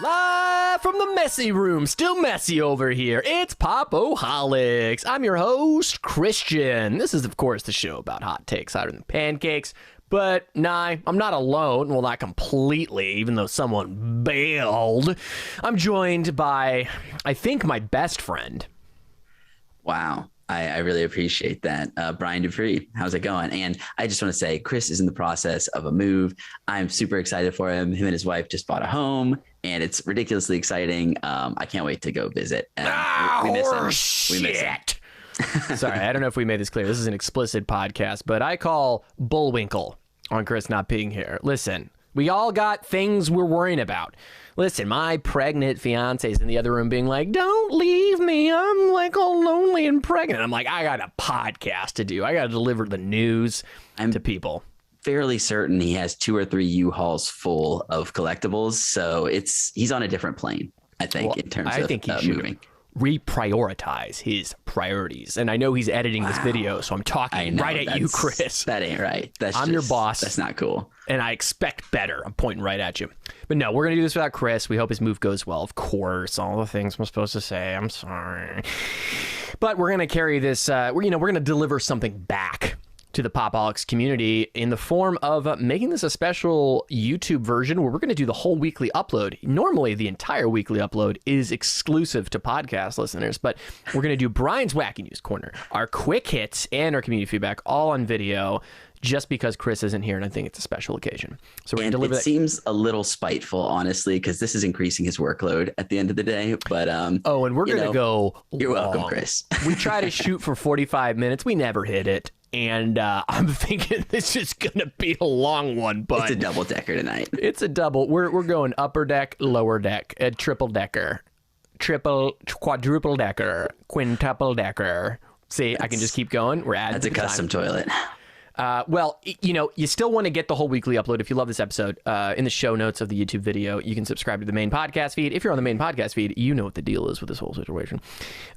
Live from the messy room, still messy over here, it's Pop-O-Holics. I'm your host, Christian. This is, of course, the show about hot takes hotter than pancakes. But, nah, I'm not alone. Well, not completely, even though someone bailed. I'm joined by, I think, my best friend. Wow. I really appreciate that. Brian Dupree, how's it going? And I just want to say, Chris is in the process of a move. I'm super excited for him. Him and his wife just bought a home, and it's ridiculously exciting. I can't wait to go visit. We miss him. We miss him. Sorry, I don't know if we made this clear. This is an explicit podcast, but I call Bullwinkle on Chris not being here. Listen, we all got things we're worrying about. Listen, my pregnant fiance's in the other room being like, don't leave me. I'm like all lonely and pregnant. I'm like, I got a podcast to do. I got to deliver the news to people. Fairly certain he has 2 or 3 U-Hauls full of collectibles. So he's on a different plane, I think, in terms of moving. Reprioritize his priorities. And I know he's editing this video, so I'm talking right at you, Chris. That ain't right. I'm your boss. That's not cool. And I expect better. I'm pointing right at you. But no, we're going to do this without Chris. We hope his move goes well. Of course, all the things I'm supposed to say. I'm sorry. But we're going to carry this, we're going to deliver something back to the Pop-O-Holics community in the form of making this a special YouTube version where we're going to do the whole weekly upload. Normally, the entire weekly upload is exclusive to podcast listeners, but we're going to do Brian's Wacky News Corner, our quick hits, and our community feedback all on video, just because Chris isn't here, and I think it's a special occasion. So we're going to deliver that. It seems a little spiteful, honestly, because this is increasing his workload at the end of the day. But and we're going to go You're long. welcome, Chris. We try to shoot for 45 minutes. We never hit it. And I'm thinking this is going to be a long one, but it's a double decker tonight. It's a double. We're going upper deck, lower deck, a triple decker, quadruple decker, quintuple decker. See, I can just keep going. We're adding. That's a custom toilet. Well, you still want to get the whole weekly upload. If you love this episode, in the show notes of the YouTube video, you can subscribe to the main podcast feed. If you're on the main podcast feed, you know what the deal is with this whole situation.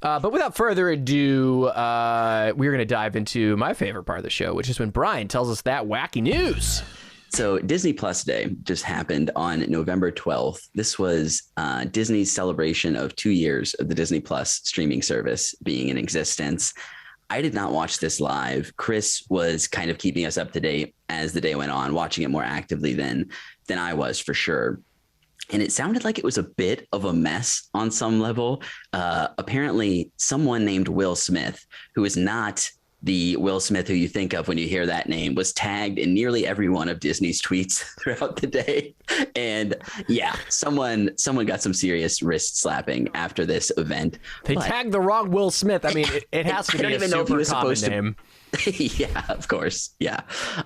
But without further ado, we're going to dive into my favorite part of the show, which is when Brian tells us that wacky news. So Disney Plus Day just happened on November 12th. This was Disney's celebration of 2 years of the Disney Plus streaming service being in existence. I did not watch this live. Chris was kind of keeping us up to date as the day went on, watching it more actively than I was, for sure. And it sounded like it was a bit of a mess on some level. Apparently, someone named Will Smith, who is not the Will Smith who you think of when you hear that name, was tagged in nearly every one of Disney's tweets throughout the day. And yeah, someone got some serious wrist slapping after this event. They tagged the wrong Will Smith. I mean, it has to be a super common name. Yeah, of course. Yeah.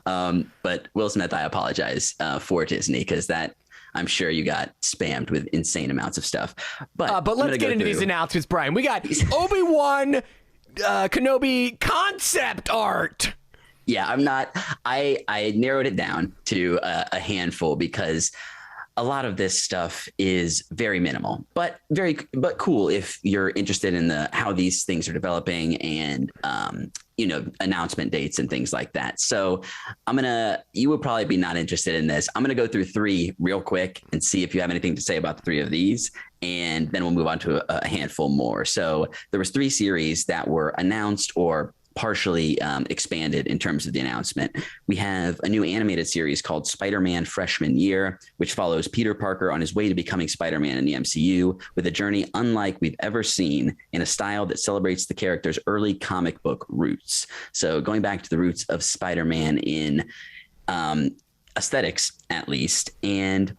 But Will Smith, I apologize for Disney, because that, I'm sure you got spammed with insane amounts of stuff. But let's get into these announcements, Brian. We got Obi-Wan Kenobi concept art. Yeah, I narrowed it down to a handful, because a lot of this stuff is very minimal, but cool if you're interested in how these things are developing and announcement dates and things like that. So you would probably be not interested in this. I'm gonna go through 3 real quick and see if you have anything to say about the 3 of these, and then we'll move on to a handful more. So there was 3 series that were announced or partially expanded in terms of the announcement. We have a new animated series called Spider-Man Freshman Year, which follows Peter Parker on his way to becoming Spider-Man in the MCU, with a journey unlike we've ever seen, in a style that celebrates the character's early comic book roots. So going back to the roots of Spider-Man in aesthetics, at least. And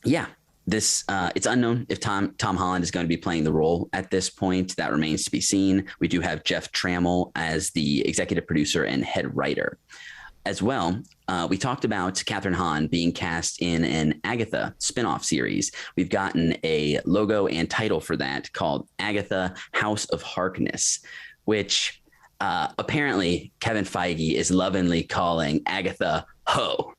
yeah, this it's unknown if Tom Holland is going to be playing the role at this point. That remains to be seen. We do have Jeff Trammell as the executive producer and head writer. As well, we talked about Catherine Hahn being cast in an Agatha spinoff series. We've gotten a logo and title for that called Agatha House of Harkness, which apparently Kevin Feige is lovingly calling Agatha Ho,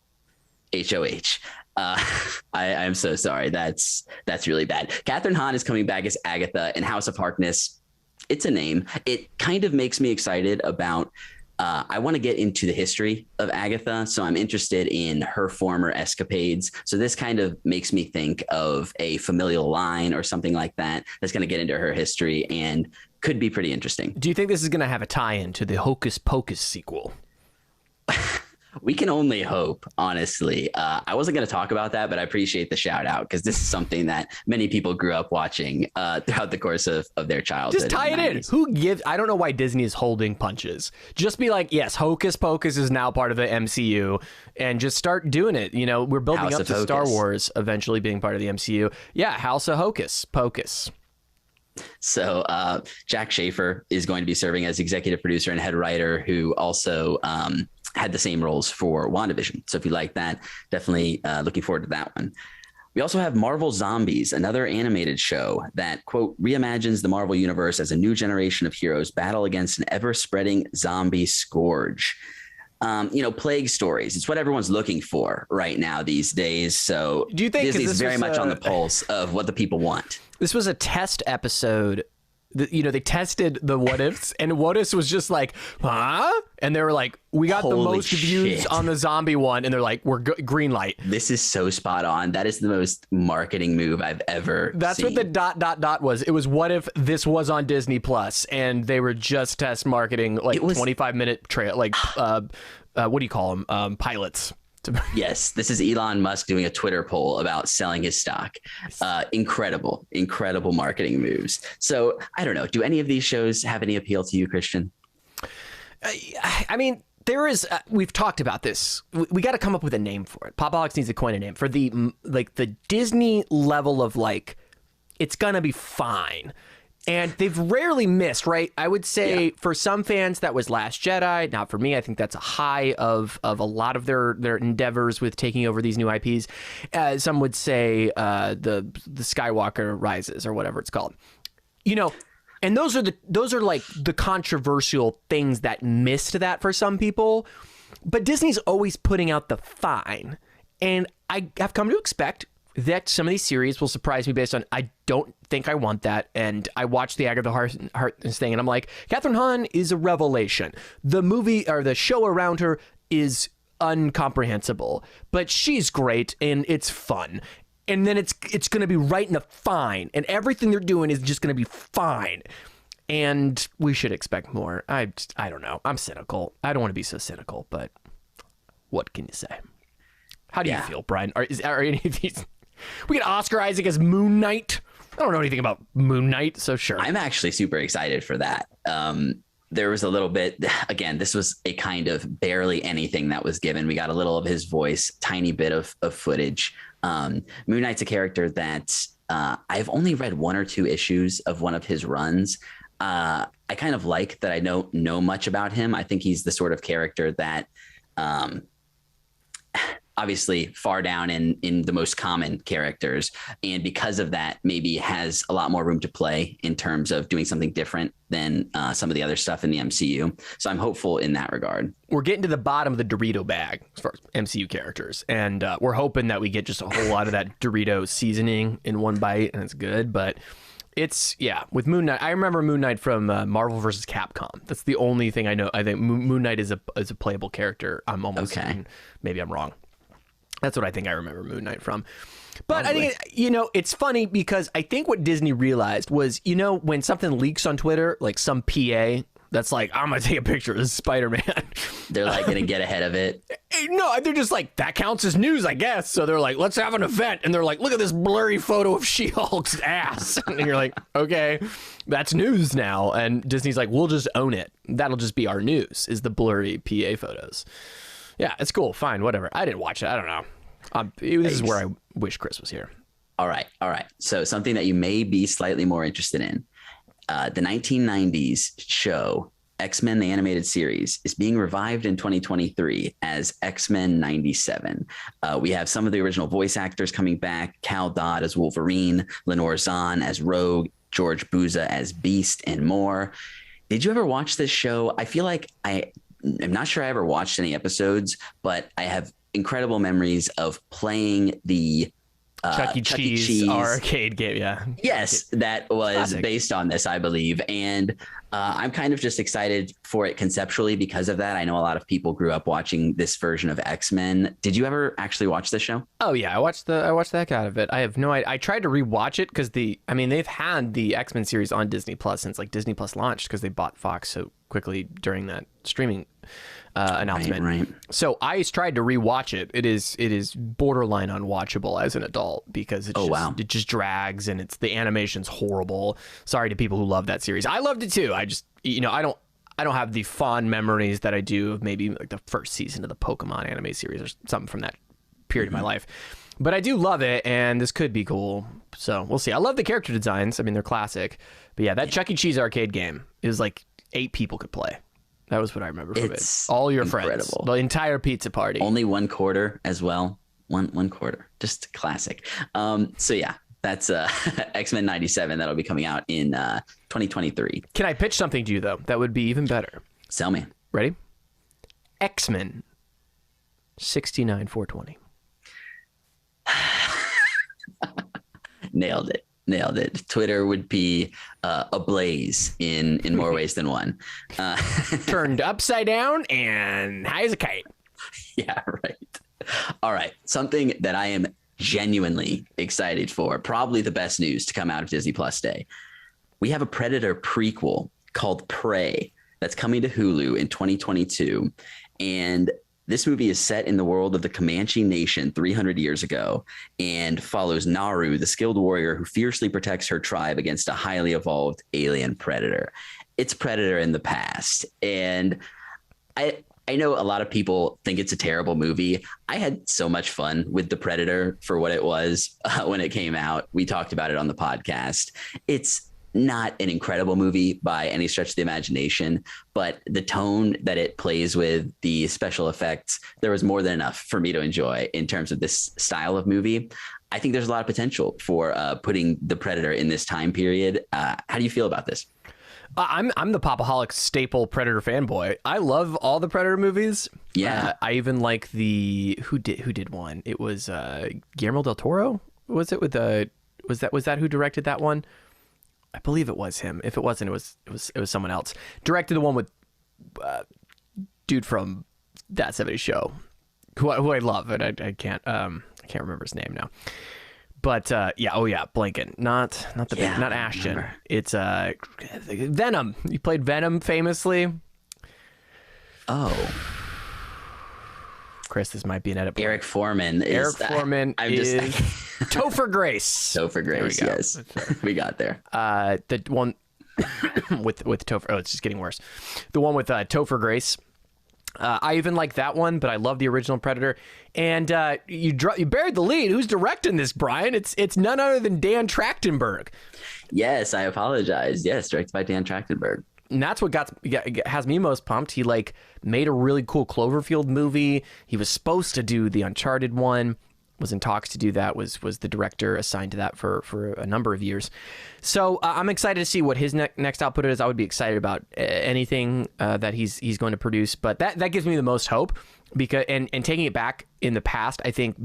H-O-H. I'm so sorry. That's really bad. Catherine Hahn is coming back as Agatha in House of Harkness. it's a name. It kind of makes me excited about. I want to get into the history of Agatha, so I'm interested in her former escapades. So this kind of makes me think of a familial line or something like that that's going to get into her history and could be pretty interesting. Do you think this is going to have a tie-in to the Hocus Pocus sequel? We can only hope, honestly. I wasn't going to talk about that, but I appreciate the shout out because this is something that many people grew up watching throughout the course of their childhood. Just tie it in. Who gives? I don't know why Disney is holding punches. Just be like, yes, Hocus Pocus is now part of the MCU, and just start doing it. You know, we're building up to Star Wars eventually being part of the MCU. Yeah, House of Hocus Pocus. So Jack Schaefer is going to be serving as executive producer and head writer, who also had the same roles for WandaVision. So if you like that, definitely looking forward to that one. We also have Marvel Zombies, another animated show that, quote, reimagines the Marvel universe as a new generation of heroes battle against an ever-spreading zombie scourge. Plague stories. It's what everyone's looking for right now these days. So do you think Disney's very much on the pulse of what the people want? This was a test episode. They tested the what ifs, and what ifs was just like, huh? And they were like, we got the most views on the zombie one, and they're like, we're green light. This is so spot on. That is the most marketing move I've ever seen. What the ... was. It was what if this was on Disney Plus, and they were just test marketing like 25-minute trail, like what do you call them? Pilots. Yes, this is Elon Musk doing a Twitter poll about selling his stock. Incredible marketing moves. So I don't know. Do any of these shows have any appeal to you, Christian? I mean, there is. We've talked about this. We got to come up with a name for it. Pop-O-Holics needs to coin a name for the Disney level of like, it's gonna be fine. And they've rarely missed, right? I would say for some fans that was Last Jedi. Not for me. I think that's a high of a lot of their endeavors with taking over these new IPs. Some would say the Skywalker Rises or whatever it's called. And those are like the controversial things that missed that for some people. But Disney's always putting out the fine, and I have come to expect that some of these series will surprise me based on I don't think I want that. And I watched the Agatha Harkness thing, and I'm like, Catherine Hahn is a revelation. The movie or the show around her is incomprehensible, but she's great and it's fun. And then it's going to be right in the fine, and everything they're doing is just going to be fine. And we should expect more. I don't know. I'm cynical. I don't want to be so cynical, but what can you say? How do you feel, Brian? Are any of these? We get Oscar Isaac as Moon Knight. I don't know anything about Moon Knight, so sure. I'm actually super excited for that. There was a little bit, again, this was a kind of barely anything that was given. We got a little of his voice, tiny bit of footage. Moon Knight's a character that I've only read one or two issues of one of his runs. I kind of like that I don't know much about him. I think he's the sort of character that obviously far down in the most common characters. And because of that, maybe has a lot more room to play in terms of doing something different than some of the other stuff in the MCU. So I'm hopeful in that regard. We're getting to the bottom of the Dorito bag as far as MCU characters. And we're hoping that we get just a whole lot of that Dorito seasoning in one bite, and it's good. But it's, with Moon Knight. I remember Moon Knight from Marvel vs. Capcom. That's the only thing I know. I think Moon Knight is a playable character. I'm almost certain. Maybe I'm wrong. That's what I think I remember Moon Knight from. But probably. I think, it's funny because I think what Disney realized was, when something leaks on Twitter, like some PA that's like, I'm going to take a picture of Spider-Man. They're like going to get ahead of it. No, they're just like, that counts as news, I guess. So they're like, let's have an event. And they're like, look at this blurry photo of She-Hulk's ass. And you're like, okay, that's news now. And Disney's like, we'll just own it. That'll just be our news, is the blurry PA photos. Yeah, it's cool. Fine, whatever. I didn't watch it. I don't know. This is where I wish Chris was here. All right. So something that you may be slightly more interested in. The 1990s show, X-Men the Animated Series, is being revived in 2023 as X-Men 97. We have some of the original voice actors coming back. Cal Dodd as Wolverine, Lenore Zahn as Rogue, George Buza as Beast, and more. Did you ever watch this show? I feel like I'm not sure I ever watched any episodes, but I have incredible memories of playing the Chuck E. Cheese arcade game. Yeah. Yes, that was Classic. based on this, I believe. And I'm kind of just excited for it conceptually because of that. I know a lot of people grew up watching this version of X-Men. Did you ever actually watch this show? Oh yeah, I watched the heck out of it. I have no idea. I tried to rewatch it because they've had the X-Men series on Disney Plus since like Disney Plus launched because they bought Fox so quickly during that streaming announcement. Right. So I tried to rewatch it. It is borderline unwatchable as an adult because it just drags and the animation's horrible. Sorry to people who love that series. I loved it too. I just I don't have the fond memories that I do of maybe like the first season of the Pokemon anime series or something from that period of my life. But I do love it, and this could be cool. So we'll see. I love the character designs. I mean, they're classic. But yeah, that Chuck E. Cheese arcade game is like 8 people could play. That was what I remember from it. All your friends. The entire pizza party. Only 1 quarter as well. One quarter. Just classic. So yeah, that's X-Men 97. That'll be coming out in 2023. Can I pitch something to you, though? That would be even better. Sell me. Ready? X-Men 69-420. Nailed it. Twitter would be ablaze in more ways than one. Turned upside down and high as a kite. Yeah, right. All right. Something that I am genuinely excited for, probably the best news to come out of Disney Plus Day. We have a Predator prequel called Prey that's coming to Hulu in 2022. And this movie is set in the world of the Comanche Nation 300 years ago and follows Naru, the skilled warrior who fiercely protects her tribe against a highly evolved alien predator. It's Predator in the past. And I know a lot of people think it's a terrible movie. I had so much fun with The Predator for what it was when it came out. We talked about it on the podcast. It's not an incredible movie by any stretch of the imagination, but the tone that it plays with, the special effects, there was more than enough for me to enjoy in terms of this style of movie. I think there's a lot of potential for putting the Predator in this time period. How do you feel about this? I'm the Pop-O-Holics staple Predator fanboy. I love all the Predator movies. Yeah, I even like who did one. It was Guillermo del Toro. Was it with was that who directed that one? I believe it was him. If it wasn't, it was someone else. Directed the one with dude from That 70s Show, who I love, and I can't remember his name now. But Blanken, not Ashton. Remember. It's Venom. He played Venom famously. Oh, Chris, this might be an edit. Eric Foreman is Topher Grace. Topher Grace, yes. We got there. The one with Topher. Oh, it's just getting worse. The one with Topher Grace. I even like that one, but I love the original Predator. And you buried the lead. Who's directing this, Brian? It's none other than Dan Trachtenberg. Yes, I apologize. Yes, directed by Dan Trachtenberg. And that's what has me most pumped. He made a really cool Cloverfield movie. He was supposed to do the Uncharted one. Was in talks to do that. Was the director assigned to that for a number of years. So I'm excited to see what his next output is. I would be excited about anything that he's going to produce. But that gives me the most hope because and taking it back in the past, I think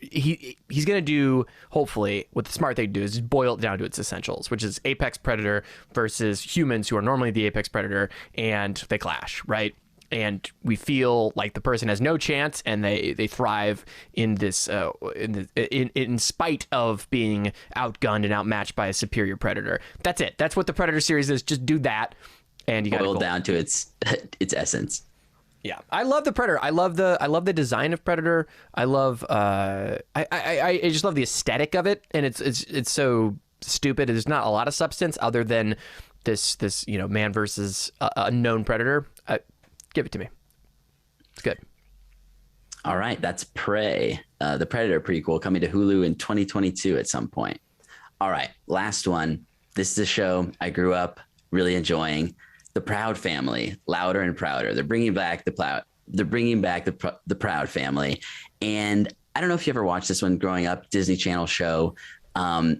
he's going to do, hopefully, what the smart thing to do is just boil it down to its essentials, which is apex predator versus humans who are normally the apex predator, and they clash, right? And we feel like the person has no chance, and they thrive in this in spite of being outgunned and outmatched by a superior predator. That's it. That's what the Predator series is. Just do that, and you got to boil down to its essence. Yeah, I love the Predator. I love the design of Predator. I love I just love the aesthetic of it, and it's so stupid. There's not a lot of substance other than this man versus unknown predator. Give it to me. It's good. All right, that's Prey, the Predator prequel, coming to Hulu in 2022 at some point. All right, last one. This is a show I grew up really enjoying. The Proud Family, Louder and Prouder. They're bringing back the Proud Family, and I don't know if you ever watched this one growing up. Disney Channel show. I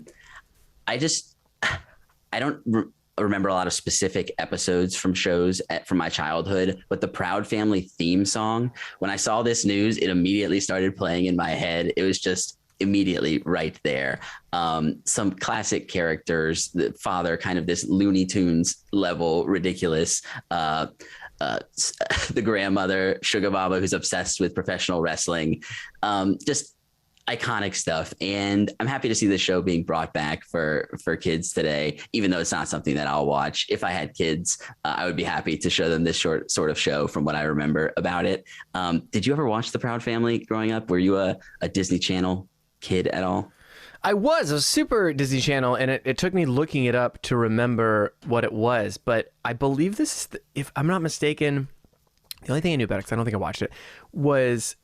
don't remember a lot of specific episodes from shows from my childhood, but the Proud Family theme song, when I saw this news, it immediately started playing in my head. It was just immediately right there. Some classic characters, the father, kind of this Looney Tunes level ridiculous. The grandmother, Sugar Mama, who's obsessed with professional wrestling. Just iconic stuff. And I'm happy to see the show being brought back for kids today, even though it's not something that I'll watch. If I had kids, I would be happy to show them this sort of show from what I remember about it. Did you ever watch The Proud Family growing up? Were you a Disney Channel kid at all? I was super Disney Channel, and it took me looking it up to remember what it was. But I believe this is, if I'm not mistaken, the only thing I knew about it, because I don't think I watched it, was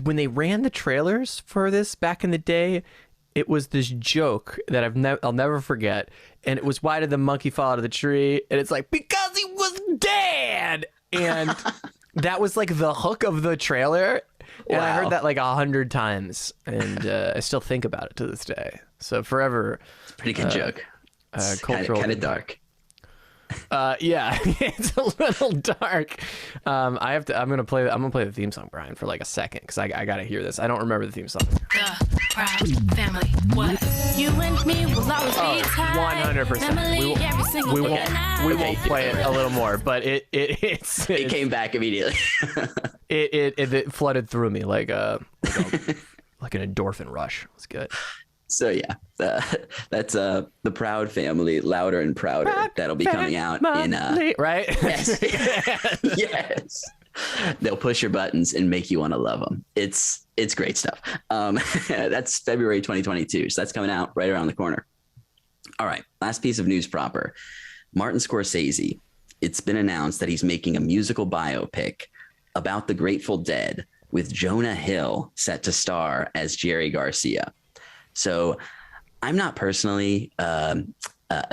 when they ran the trailers for this back in the day. It was this joke that I'll never forget, and it was, why did the monkey fall out of the tree? And it's like, because he was dead. And that was like the hook of the trailer. And I heard that like 100 times, and I still think about it to this day. So forever. It's a pretty good joke. Cultural, kind of dark. Yeah, it's a little dark. I'm gonna play the theme song, Brian, for like a second, because I gotta hear this. I don't remember the theme song. The Proud Family. What? You and me will always be tied. 100%. We won't play it a little more, but it came back immediately. it flooded through me like an endorphin rush. It was good. So yeah, that's The Proud Family, Louder and Prouder. That'll be coming out in right. Yes. Yes. They'll push your buttons and make you want to love them. It's great stuff. That's February 2022. So that's coming out right around the corner. All right. Last piece of news proper. Martin Scorsese. It's been announced that he's making a musical biopic about the Grateful Dead with Jonah Hill set to star as Jerry Garcia. So I'm not personally a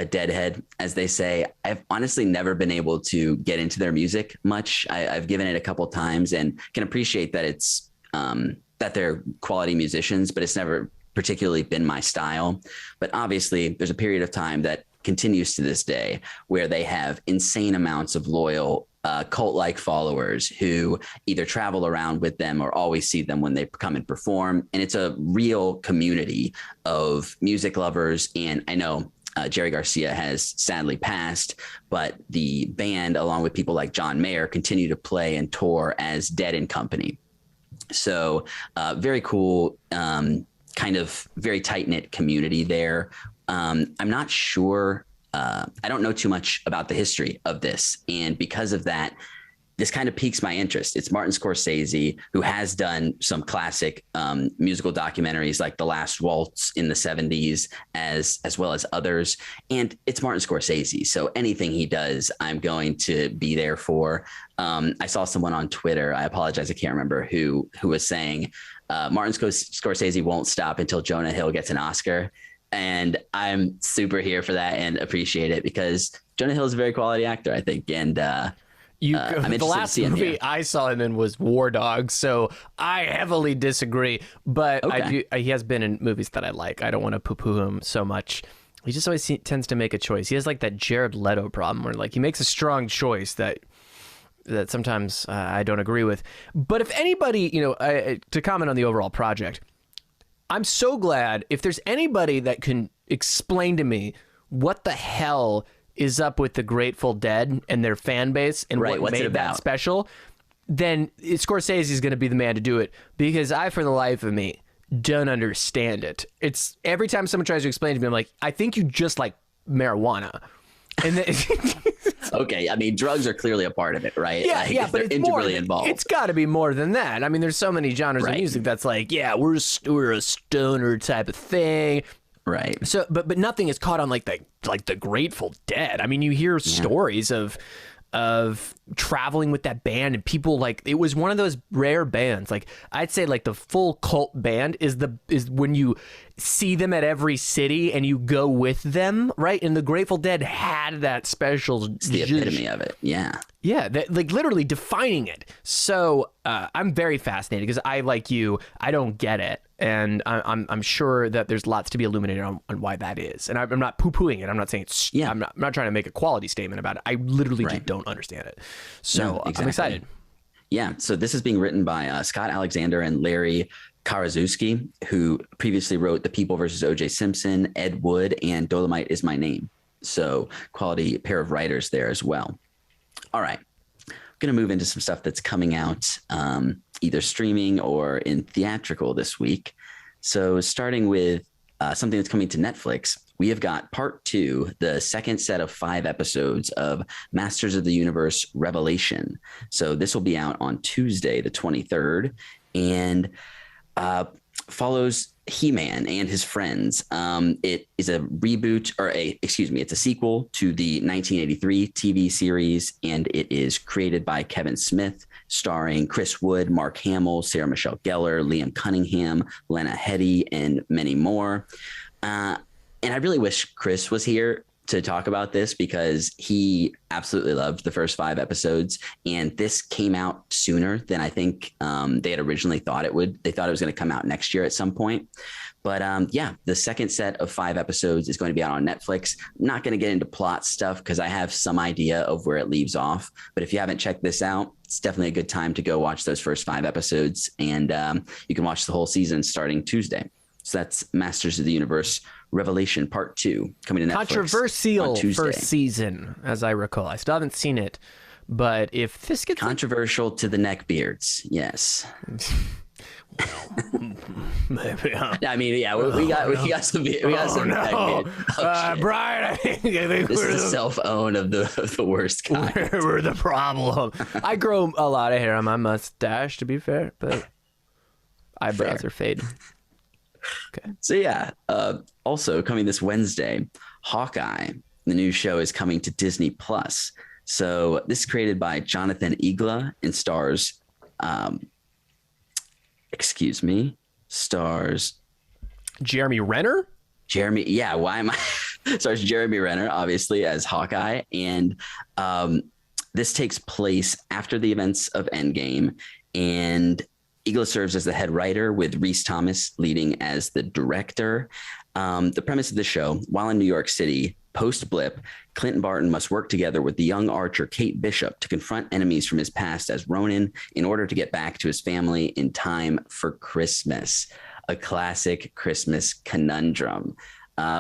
Deadhead, as they say. I've honestly never been able to get into their music much. I've given it a couple times and can appreciate that it's that they're quality musicians, but it's never particularly been my style. But obviously, there's a period of time that continues to this day where they have insane amounts of loyal cult-like followers who either travel around with them or always see them when they come and perform. And it's a real community of music lovers. And I know Jerry Garcia has sadly passed, but the band, along with people like John Mayer, continue to play and tour as Dead and Company. So very cool, kind of very tight-knit community there. I'm not sure. I don't know too much about the history of this. And because of that, this kind of piques my interest. It's Martin Scorsese, who has done some classic musical documentaries like The Last Waltz in the 70s, as well as others. And it's Martin Scorsese. So anything he does, I'm going to be there for. I saw someone on Twitter, I apologize, I can't remember who was saying, Martin Scorsese won't stop until Jonah Hill gets an Oscar. And I'm super here for that and appreciate it, because Jonah Hill is a very quality actor, I think. And I'm the last movie I saw him in was War Dogs, so I heavily disagree. But okay. He has been in movies that I like. I don't want to poo-poo him so much. He just always tends to make a choice. He has like that Jared Leto problem where like he makes a strong choice that sometimes I don't agree with. But if anybody, to comment on the overall project, I'm so glad if there's anybody that can explain to me what the hell is up with the Grateful Dead and their fan base and what made that special, then Scorsese is going to be the man to do it, because I, for the life of me, don't understand it. It's every time someone tries to explain to me, I'm like, I think you just like marijuana. And then, okay, I mean, drugs are clearly a part of it, right? Yeah, but it's integrally involved. It's got to be more than that. I mean, there's so many genres of music that's like, yeah, we're a stoner type of thing, right? So, but nothing is caught on like the Grateful Dead. I mean, you hear stories of traveling with that band, and people like, it was one of those rare bands. Like I'd say like the full cult band is when you see them at every city and you go with them, right? And the Grateful Dead had that special. It's the epitome of it. Yeah. Yeah, like literally defining it. So I'm very fascinated, because I, like you, I don't get it, and I'm sure that there's lots to be illuminated on why that is. And I'm not poo-pooing it. I'm not saying it's. Yeah. I'm not trying to make a quality statement about it. I literally just don't understand it. So exactly. I'm excited. Yeah, so this is being written by Scott Alexander and Larry Karaszewski, who previously wrote The People versus O.J. Simpson, Ed Wood, and Dolomite Is My Name. So quality pair of writers there as well. All right, I'm going to move into some stuff that's coming out either streaming or in theatrical this week. So starting with something that's coming to Netflix, we have got part 2, the second set of 5 episodes of Masters of the Universe Revelation. So this will be out on Tuesday, the 23rd, and follows He-Man and his friends. It is a reboot, or it's a sequel to the 1983 TV series, and it is created by Kevin Smith, starring Chris Wood, Mark Hamill, Sarah Michelle Gellar, Liam Cunningham, Lena Headey, and many more. And I really wish Chris was here to talk about this because he absolutely loved the first 5 episodes, and this came out sooner than I think they had originally thought it would. They thought it was going to come out next year at some point. But yeah, the second set of 5 episodes is going to be out on Netflix. I'm not going to get into plot stuff because I have some idea of where it leaves off. But if you haven't checked this out, it's definitely a good time to go watch those first 5 episodes. And you can watch the whole season starting Tuesday. So that's Masters of the Universe Revelation Part 2 coming to Netflix. Controversial first season, as I recall. I still haven't seen it, but if this gets controversial to the neckbeards, yes. Well, maybe. I mean, yeah, we got some neckbeards. Oh, Brian, I think this is a self-own of the worst kind. We're the problem. I grow a lot of hair on my mustache, to be fair, but eyebrows are fading. Okay. So yeah, also coming this Wednesday, Hawkeye, the new show, is coming to Disney Plus. So this is created by Jonathan Igla and stars Jeremy Renner. Stars Jeremy Renner, obviously, as Hawkeye, and this takes place after the events of Endgame, and Igla serves as the head writer, with Rhys Thomas leading as the director. The premise of the show: while in New York City, post-blip, Clinton Barton must work together with the young archer Kate Bishop to confront enemies from his past as Ronin in order to get back to his family in time for Christmas. A classic Christmas conundrum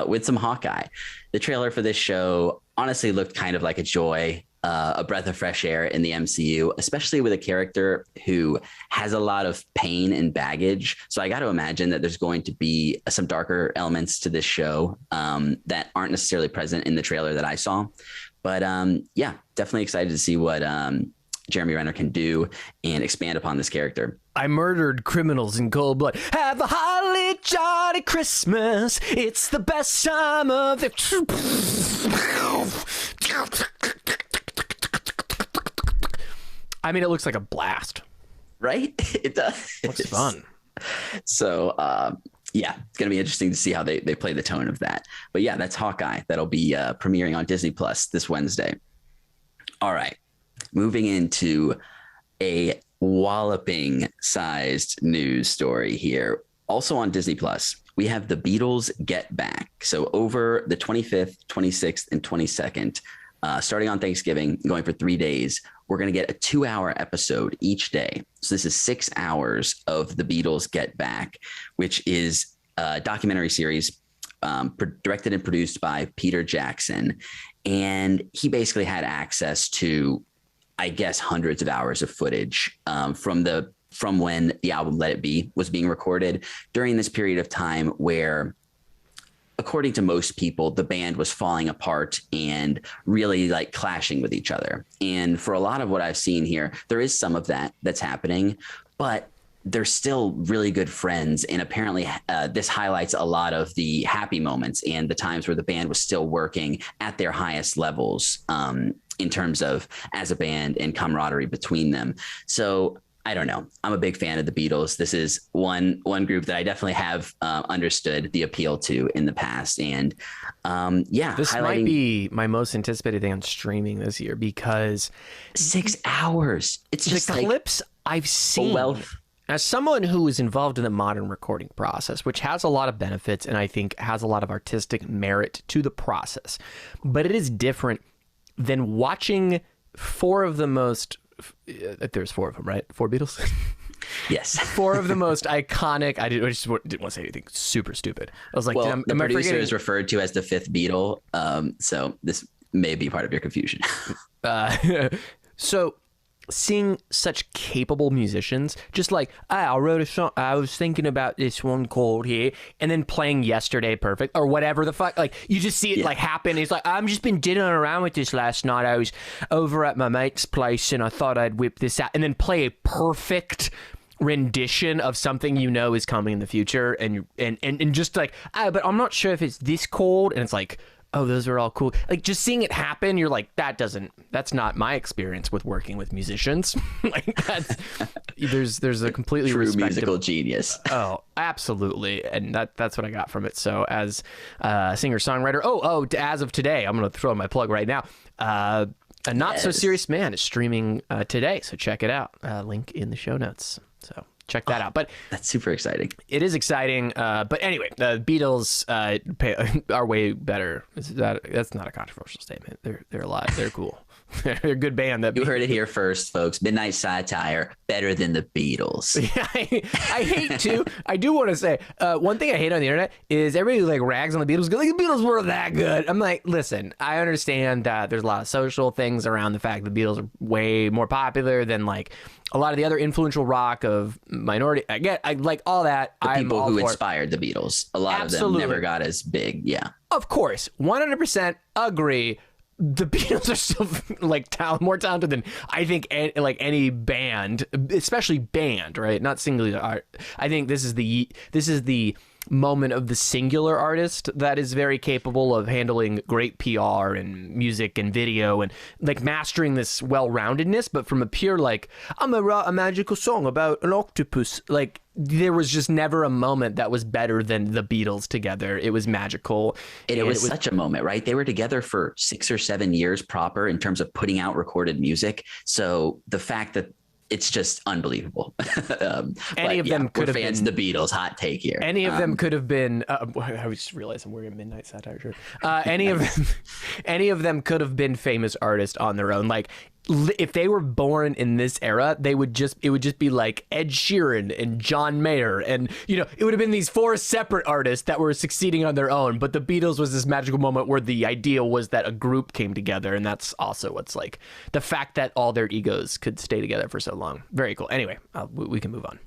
with some Hawkeye. The trailer for this show honestly looked kind of like a joy. A breath of fresh air in the MCU, especially with a character who has a lot of pain and baggage. So I got to imagine that there's going to be some darker elements to this show that aren't necessarily present in the trailer that I saw. But yeah, definitely excited to see what Jeremy Renner can do and expand upon this character. I murdered criminals in cold blood. Have a holly jolly Christmas. It's the best time of the... I mean, it looks like a blast. Right? It does. Looks fun. So, yeah, it's going to be interesting to see how they play the tone of that. But yeah, that's Hawkeye. That'll be premiering on Disney Plus this Wednesday. All right. Moving into a walloping sized news story here. Also on Disney Plus, we have the Beatles Get Back. So over the 25th, 26th, and 22nd, starting on Thanksgiving, going for 3 days, we're going to get a 2-hour episode each day. So this is 6 hours of the Beatles Get Back, which is a documentary series directed and produced by Peter Jackson. And he basically had access to, I guess, hundreds of hours of footage from when the album Let It Be was being recorded during this period of time where, according to most people, the band was falling apart and really like clashing with each other. And for a lot of what I've seen here, there is some of that that's happening, but they're still really good friends. And apparently this highlights a lot of the happy moments and the times where the band was still working at their highest levels in terms of as a band and camaraderie between them. So I don't know. I'm a big fan of the Beatles. This is one group that I definitely have understood the appeal to in the past. And yeah, this might be my most anticipated thing on streaming this year because 6 hours. It's just the clips I've seen. As someone who is involved in the modern recording process, which has a lot of benefits and I think has a lot of artistic merit to the process, but it is different than watching four of the most there's 4 of them, right? 4 Beatles. Yes. 4 of the most iconic. I just didn't want to say anything super stupid. I was like, well, the am I producer forgetting? is referred to as the 5th Beatle. So this may be part of your confusion. So seeing such capable musicians, just like, I wrote a song, I was thinking about this one chord here, and then playing Yesterday Perfect or whatever the fuck, like you just see it like happen. He's like, I've just been diddling around with this last night. I was over at my mate's place and I thought I'd whip this out, and then play a perfect rendition of something you know is coming in the future, and just like, but I'm not sure if it's this chord, and it's like, oh, those are all cool. Like just seeing it happen, you're like, that's not my experience with working with musicians. Like there's a completely true musical genius. Oh, absolutely. And that's what I got from it. So as a singer-songwriter, as of today, I'm going to throw my plug right now. A Not So Serious Man is streaming today. So check it out. Link in the show notes. So check that out. But that's super exciting. It is exciting. But anyway, the Beatles are way better. That's not a controversial statement. They're a lot. They're cool. They're a good band. You heard it here first, folks. Midnight Satire, better than the Beatles. Yeah, I hate to. I do want to say one thing I hate on the internet is everybody like rags on the Beatles. Like the Beatles were that good. I'm like, listen, I understand that there's a lot of social things around the fact the Beatles are way more popular than like a lot of the other influential rock of minority. I like all that. The people who inspired the Beatles. A lot of them never got as big. Yeah. Of course. 100% agree. The Beatles are still like more talented than I think any band, especially band, right? Not singular art. I think this is the moment of the singular artist that is very capable of handling great PR and music and video and like mastering this well-roundedness, but from a pure like, I'm a magical song about an octopus. Like there was just never a moment that was better than the Beatles together. It was magical. It was such a moment, right? They were together for 6 or 7 years proper in terms of putting out recorded music. So the fact that it's just unbelievable. Any of them could have been fans of the Beatles. Hot take here. Any of them could have been. I just realized I'm wearing a Midnight Satire shirt. Any of them could have been famous artists on their own. Like if they were born in this era, it would just be like Ed Sheeran and John Mayer, and it would have been these 4 separate artists that were succeeding on their own. But the Beatles was this magical moment where the idea was that a group came together, and that's also what's like the fact that all their egos could stay together for so long. Very cool. Anyway, we can move on.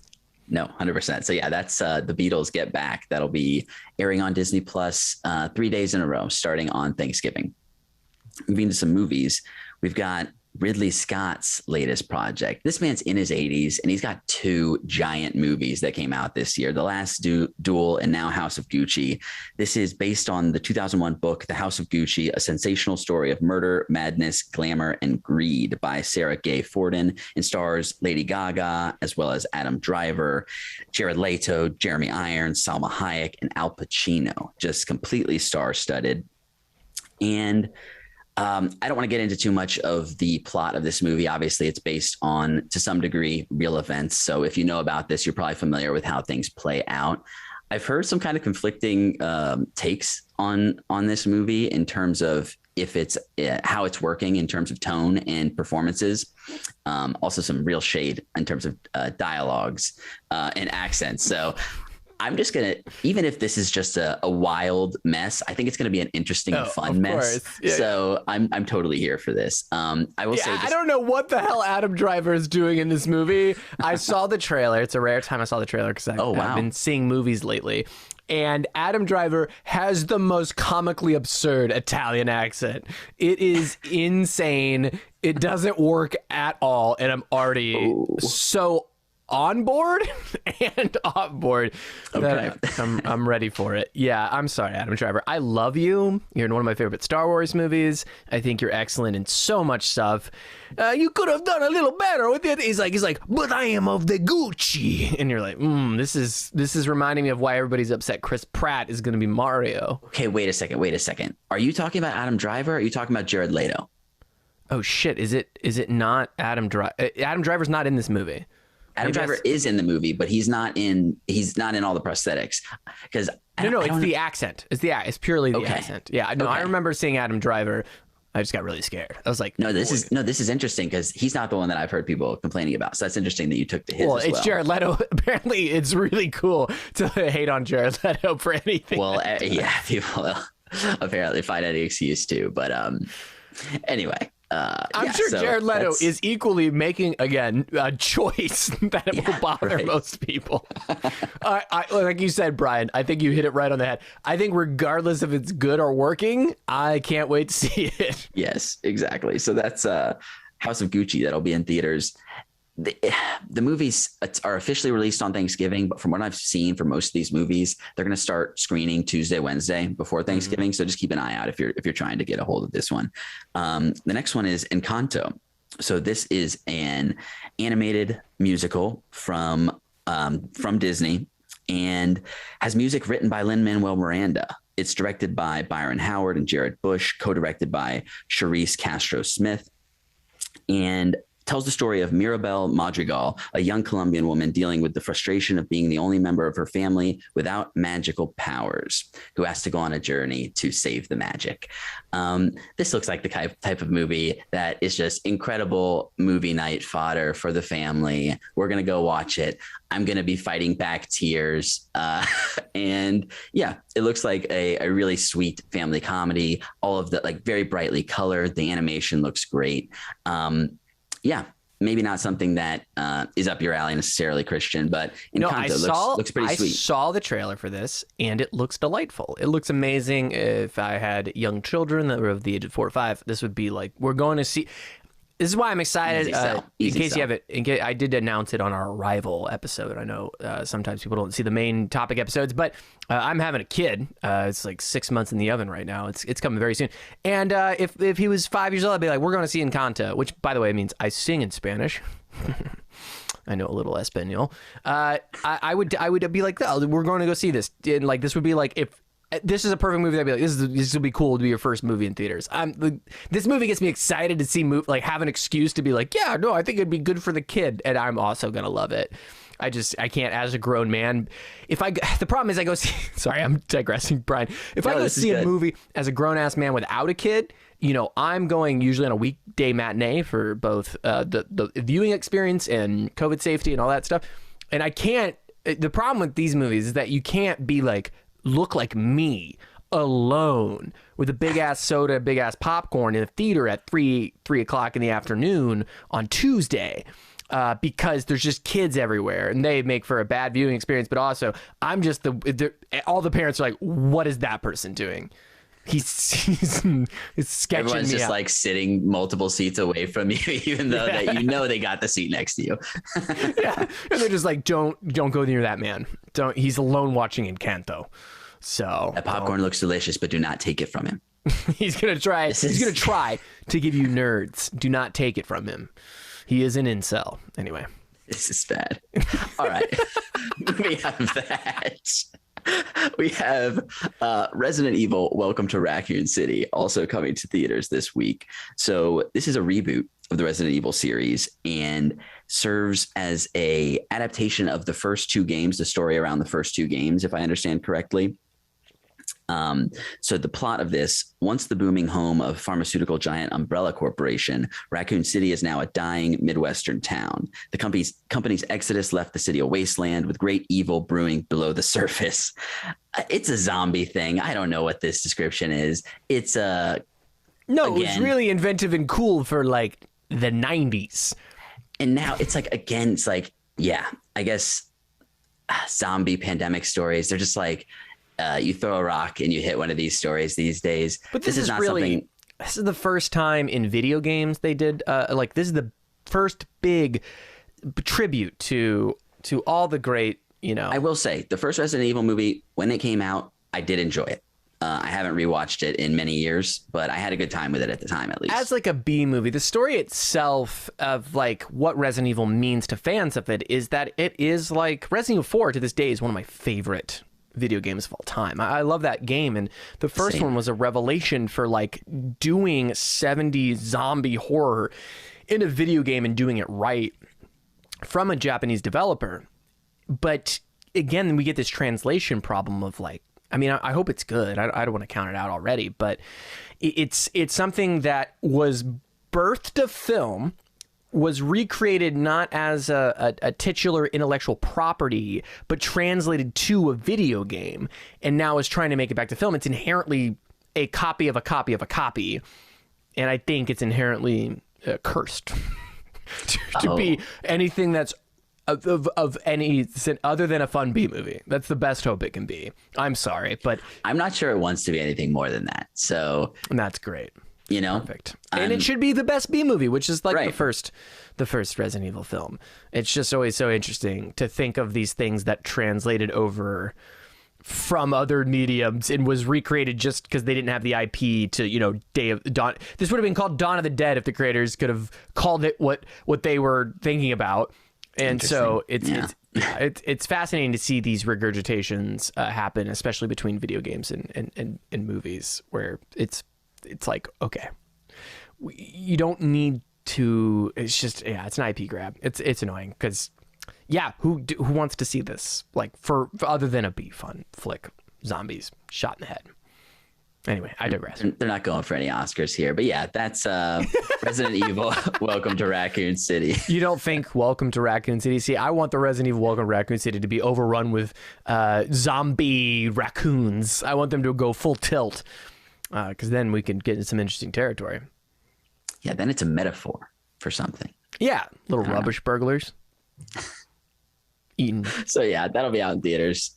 No, 100%. So yeah, that's the Beatles Get Back. That'll be airing on Disney Plus 3 days in a row, starting on Thanksgiving. Moving to some movies, we've got Ridley Scott's latest project. This man's in his 80s, and he's got 2 giant movies that came out this year, The Last Duel and now House of Gucci. This is based on the 2001 book, The House of Gucci, a sensational story of murder, madness, glamour, and greed by Sarah Gay Forden, and stars Lady Gaga, as well as Adam Driver, Jared Leto, Jeremy Irons, Salma Hayek, and Al Pacino. Just completely star-studded. And I don't want to get into too much of the plot of this movie. Obviously, it's based on, to some degree, real events. So if you know about this, you're probably familiar with how things play out. I've heard some kind of conflicting takes on this movie in terms of if it's how it's working in terms of tone and performances. Also some real shade in terms of dialogues and accents. So I'm just going to, even if this is just a wild mess, I think it's going to be an interesting, fun mess. Yeah, so yeah. I'm totally here for this. I will say I don't know what the hell Adam Driver is doing in this movie. I saw the trailer. It's a rare time I saw the trailer because I've been seeing movies lately. And Adam Driver has the most comically absurd Italian accent. It is insane. It doesn't work at all. And I'm already so on board and off board. Okay. I'm ready for it. Yeah, I'm sorry, Adam Driver. I love you. You're in one of my favorite Star Wars movies. I think you're excellent in so much stuff. You could have done a little better with it. He's like, but I am of the Gucci. And you're like, this is reminding me of why everybody's upset Chris Pratt is going to be Mario. Okay, wait a second. Are you talking about Adam Driver? Or are you talking about Jared Leto? Oh shit, is it not Adam Driver? Adam Driver's not in this movie. Adam Driver is in the movie, but he's not in all the prosthetics because it's the accent. It's purely the accent. Yeah, no, I remember seeing Adam Driver I just got really scared. I was like, no, this is interesting because he's not the one that I've heard people complaining about. So that's interesting that you took to his. Well, it's Jared Leto. Apparently, it's really cool to hate on Jared Leto for anything. Well, yeah, people apparently find any excuse to. But anyway. I'm sure Jared Leto is equally making, again, a choice that will bother most people. Like you said, Brian, I think you hit it right on the head. I think regardless if it's good or working, I can't wait to see it. Yes, exactly. So that's House of Gucci that'll be in theaters. The movies are officially released on Thanksgiving, but from what I've seen for most of these movies, they're going to start screening Tuesday, Wednesday before Thanksgiving. So just keep an eye out if you're trying to get a hold of this one. The next one is Encanto. So this is an animated musical from Disney and has music written by Lin-Manuel Miranda. It's directed by Byron Howard and Jared Bush, co-directed by Charisse Castro-Smith, and tells the story of Mirabel Madrigal, a young Colombian woman dealing with the frustration of being the only member of her family without magical powers, who has to go on a journey to save the magic. This looks like the type of movie that is just incredible movie night fodder for the family. We're going to go watch it. I'm going to be fighting back tears. And yeah, it looks like a really sweet family comedy. All of the very brightly colored. The animation looks great. Yeah, maybe not something that is up your alley necessarily, Christian, but Encanto looks pretty sweet. I saw the trailer for this, and it looks delightful. It looks amazing. If I had young children that were of the age of 4 or 5, this would be like, we're going to see... This is why I'm excited. In case you have it, I did announce it on our Arrival episode. I know sometimes people don't see the main topic episodes, but I'm having a kid. It's like 6 months in the oven right now. It's coming very soon. And if he was 5 years old, I'd be like, we're going to see Encanto, which, by the way, means I sing in Spanish. I know a little Espanol. I would be like, oh, we're going to go see this. And like, this would be like if. This is a perfect movie. I'd be like, this would be cool to be your first movie in theaters. This movie gets me excited to see have an excuse to be like, yeah, no, I think it'd be good for the kid, and I'm also gonna love it. I can't as a grown man. The problem is I go see. Sorry, I'm digressing, Brian. If I go see a movie as a grown ass man without a kid, I'm going usually on a weekday matinee for both the viewing experience and COVID safety and all that stuff. And I can't. The problem with these movies is that you can't be like. Look like me alone with a big ass soda, big ass popcorn in a theater at 3 o'clock in the afternoon on Tuesday, because there's just kids everywhere and they make for a bad viewing experience. But also, I'm just all the parents are like, what is that person doing? He's sketching. Everyone's just like sitting multiple seats away from you, even though that they got the seat next to you. Yeah, and they're just like, don't go near that man. He's alone watching Encanto. So that popcorn looks delicious, but do not take it from him. He's gonna try. He's gonna try to give you nerds. Do not take it from him. He is an incel. Anyway, this is bad. All right, moving out of that. We have Resident Evil Welcome to Raccoon City also coming to theaters this week. So this is a reboot of the Resident Evil series and serves as a adaptation of the first 2 games, the story around the first 2 games, if I understand correctly. So the plot of this, once the booming home of pharmaceutical giant Umbrella Corporation, Raccoon City is now a dying Midwestern town. The company's exodus left the city a wasteland with great evil brewing below the surface. It's a zombie thing. I don't know what this description is. It's it was really inventive and cool for like the 90s. And now it's like, again, it's like, yeah, I guess zombie pandemic stories. They're just like, you throw a rock and you hit one of these stories these days. But this is not really something. This is the first time in video games they did this is the first big tribute to all the great, I will say the first Resident Evil movie, when it came out, I did enjoy it. I haven't rewatched it in many years, but I had a good time with it at the time, at least. As like a B movie, the story itself of like what Resident Evil means to fans of it is that it is like Resident Evil 4 to this day is one of my favorite video games of all time. I love that game, and the first one was a revelation for like doing 70s zombie horror in a video game and doing it right from a Japanese developer. But again, we get this translation problem of like, I mean, I hope it's good. I don't want to count it out already, but it's something that was birthed to film, was recreated not as a titular intellectual property, but translated to a video game, and now is trying to make it back to film. It's inherently a copy of a copy of a copy, and I think it's inherently cursed to be anything that's of any other than a fun B movie. That's the best hope it can be. I'm sorry, but I'm not sure it wants to be anything more than that. So that's great. Perfect. And it should be the best B movie, which is like the first Resident Evil film. It's just always so interesting to think of these things that translated over from other mediums and was recreated just because they didn't have the IP to, Day of Dawn. This would have been called Dawn of the Dead if the creators could have called it what they were thinking about. And so it's fascinating to see these regurgitations happen, especially between video games and movies, where it's like, okay, you don't need to. It's just it's an IP grab. It's annoying because who wants to see this, like for other than a B fun flick, zombies shot in the head. Anyway, I digress. They're not going for any Oscars here, but that's Resident Evil Welcome to Raccoon City. You don't think Welcome to Raccoon City? See, I want the Resident Evil Welcome to Raccoon City to be overrun with zombie raccoons. I want them to go full tilt, because then we can get into some interesting territory. Yeah, then it's a metaphor for something. Yeah, little rubbish burglars. Eaten. So that'll be out in theaters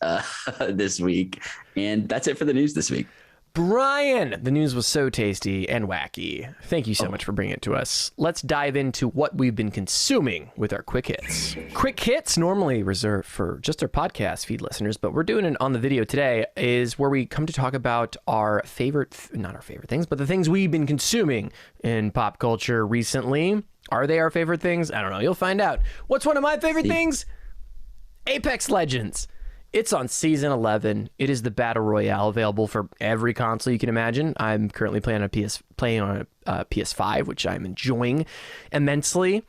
this week. And that's it for the news this week. Brian, the news was so tasty and wacky. Thank you so much for bringing it to us. Let's dive into what we've been consuming with our quick hits. Quick hits, normally reserved for just our podcast feed listeners, but we're doing it on the video today, is where we come to talk about our not our favorite things, but the things we've been consuming in pop culture recently. Are they our favorite things? I don't know. You'll find out. What's one of my favorite things? Apex Legends. It's on season 11. It is the battle royale available for every console you can imagine. I'm currently playing on a PS5, which I'm enjoying immensely.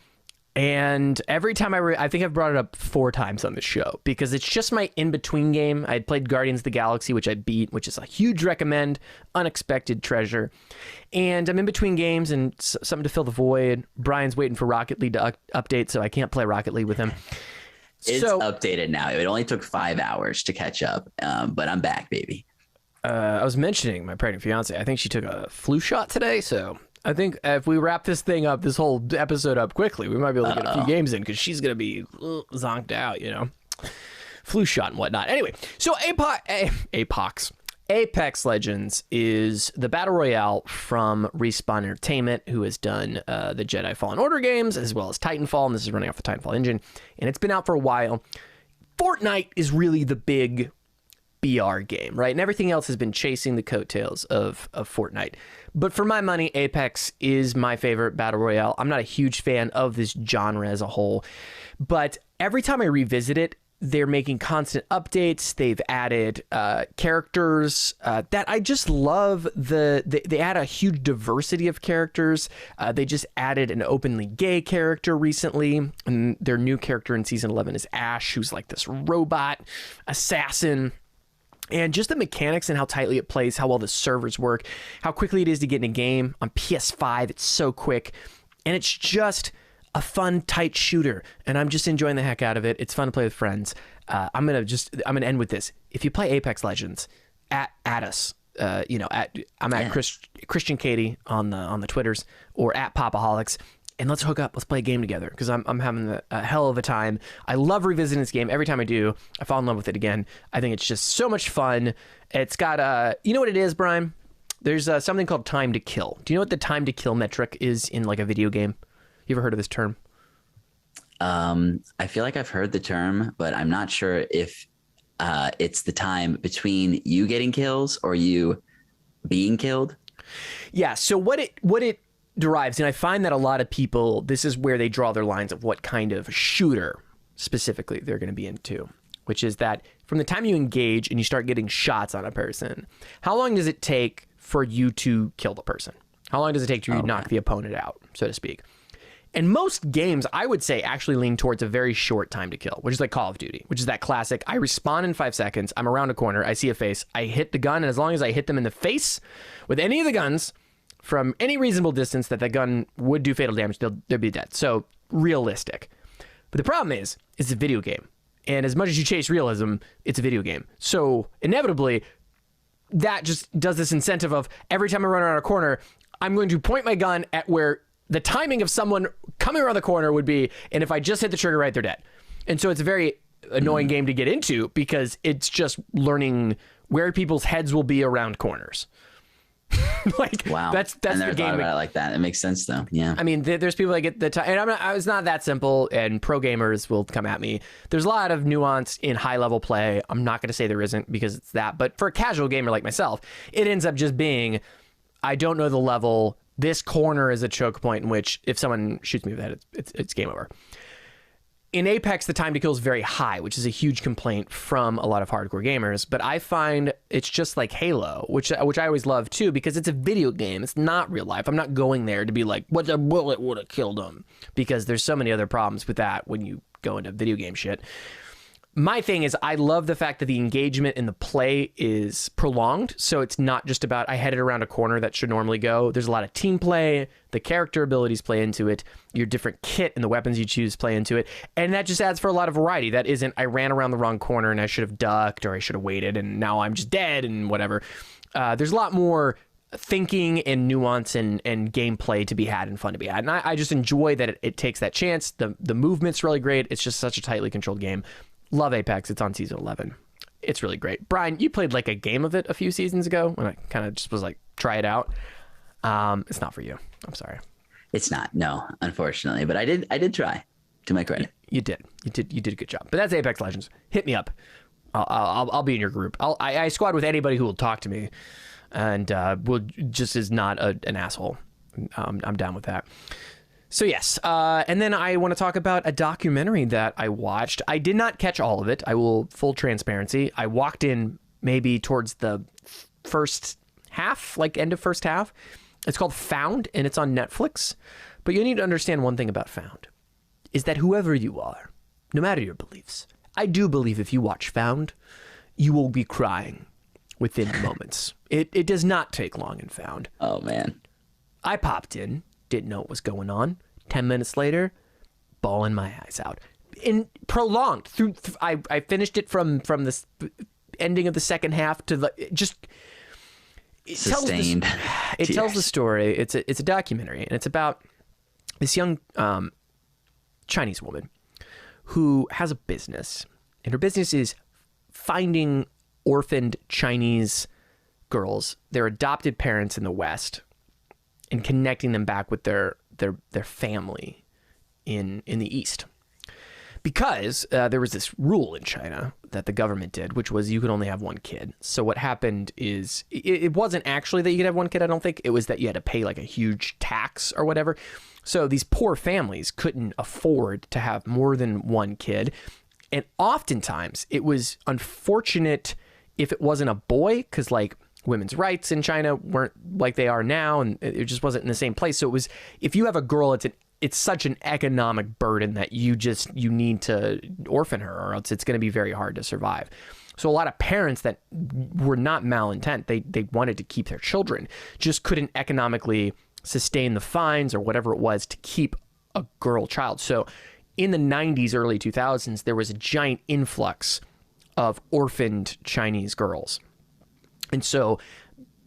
And every time I think I've brought it up 4 times on the show because it's just my in-between game. I had played Guardians of the Galaxy, which I beat, which is a huge recommend, unexpected treasure. And I'm in between games and something to fill the void. Brian's waiting for Rocket League to update, so I can't play Rocket League with him. It's updated now. It only took 5 hours to catch up, but I'm back, baby. I was mentioning my pregnant fiance. I think she took a flu shot today, so I think if we wrap this whole episode up quickly, we might be able to get a few games in because she's going to be zonked out, flu shot and whatnot. Anyway, so Apex Legends is the battle royale from Respawn Entertainment, who has done the Jedi Fallen Order games as well as Titanfall, and this is running off the Titanfall engine, and it's been out for a while. Fortnite is really the big BR game, right? And everything else has been chasing the coattails of Fortnite. But for my money, Apex is my favorite battle royale. I'm not a huge fan of this genre as a whole, but every time I revisit it, they're making constant updates. They've added characters that I just love. They add a huge diversity of characters. They just added an openly gay character recently, and their new character in season 11 is Ash, who's like this robot assassin. And just the mechanics and how tightly it plays, how well the servers work, how quickly it is to get in a game. On PS5, it's so quick. And it's just a fun, tight shooter. And I'm just enjoying the heck out of it. It's fun to play with friends. I'm gonna end with this. If you play Apex Legends, at us. I'm at Christian Katie on the Twitters, or at Pop-O-Holics. And let's hook up. Let's play a game together because I'm having a hell of a time. I love revisiting this game. Every time I do, I fall in love with it again. I think it's just so much fun. It's got you know what it is, Brian? There's something called time to kill. Do you know what the time to kill metric is in like a video game? You ever heard of this term? I feel like I've heard the term, but I'm not sure if it's the time between you getting kills or you being killed. Yeah. So what it derives, and I find that a lot of people, this is where they draw their lines of what kind of shooter specifically they're going to be into, which is that from the time you engage and you start getting shots on a person, how long does it take for you to kill the person? How long does it take to knock the opponent out, so to speak? And most games, I would say, actually lean towards a very short time to kill, which is like Call of Duty, which is that classic. I respawn in 5 seconds. I'm around a corner. I see a face. I hit the gun. And as long as I hit them in the face with any of the guns from any reasonable distance that gun would do fatal damage, they'll be dead. So realistic. But the problem is it's a video game. And as much as you chase realism, it's a video game. So inevitably, that just does this incentive of every time I run around a corner, I'm going to point my gun at where the timing of someone coming around the corner would be, and if I just hit the trigger right, they're dead. And so it's a very annoying game to get into because it's just learning where people's heads will be around corners. Like, wow, that's I the never game. thought about it like that. It makes sense though. Yeah. I mean, there's people that get the time, and it's not that simple. And pro gamers will come at me. There's a lot of nuance in high level play. I'm not going to say there isn't because it's that, but for a casual gamer like myself, it ends up just being, I don't know the level. This corner is a choke point in which if someone shoots me with that, it's game over. In Apex, the time to kill is very high, which is a huge complaint from a lot of hardcore gamers. But I find it's just like Halo, which I always love too, because it's a video game. It's not real life. I'm not going there to be like, what the bullet would have killed him, because there's so many other problems with that when you go into video game shit. My thing is, I love the fact that the engagement in the play is prolonged. So it's not just about I headed around a corner that should normally go. There's a lot of team play. The character abilities play into it. Your different kit and the weapons you choose play into it. And that just adds for a lot of variety. That isn't, I ran around the wrong corner and I should have ducked or I should have waited and now I'm just dead and whatever. There's a lot more thinking and nuance and gameplay to be had and fun to be had. And I just enjoy that it takes that chance. The movement's really great. It's just such a tightly controlled game. Love Apex. It's on season 11. It's really great. Brian, you played like a game of it a few seasons ago when I kind of just was like, try it out. It's not for you. I'm sorry. It's not. No, unfortunately. But I did try, to my credit. You did a good job. But that's Apex Legends. Hit me up. I'll be in your group. I squad with anybody who will talk to me and will just is not an asshole. I'm down with that. So yes, and then I want to talk about a documentary that I watched. I did not catch all of it. I will, full transparency. I walked in maybe towards the first half, like end of first half. It's called Found, and it's on Netflix. But you need to understand one thing about Found, is that whoever you are, no matter your beliefs, I do believe if you watch Found, you will be crying within moments. It does not take long in Found. Oh, man. I popped in. Didn't know what was going on. 10 minutes later, bawling my eyes out. In prolonged through, I finished it from the ending of the second half to the sustained. It tells the story. It's a documentary, and it's about this young Chinese woman who has a business, and her business is finding orphaned Chinese girls, their adopted parents in the West, and connecting them back with their family in the East. Because there was this rule in China that the government did, which was you could only have one kid. So what happened is it wasn't actually that you could have one kid, I don't think. It was that you had to pay like a huge tax or whatever. So these poor families couldn't afford to have more than one kid. And oftentimes it was unfortunate if it wasn't a boy, because like women's rights in China weren't like they are now, and it just wasn't in the same place. So it was, if you have a girl, it's such an economic burden that you need to orphan her, or else it's going to be very hard to survive. So a lot of parents that were not malintent, they wanted to keep their children, just couldn't economically sustain the fines or whatever it was to keep a girl child. So in the 90s, early 2000s, there was a giant influx of orphaned Chinese girls. And so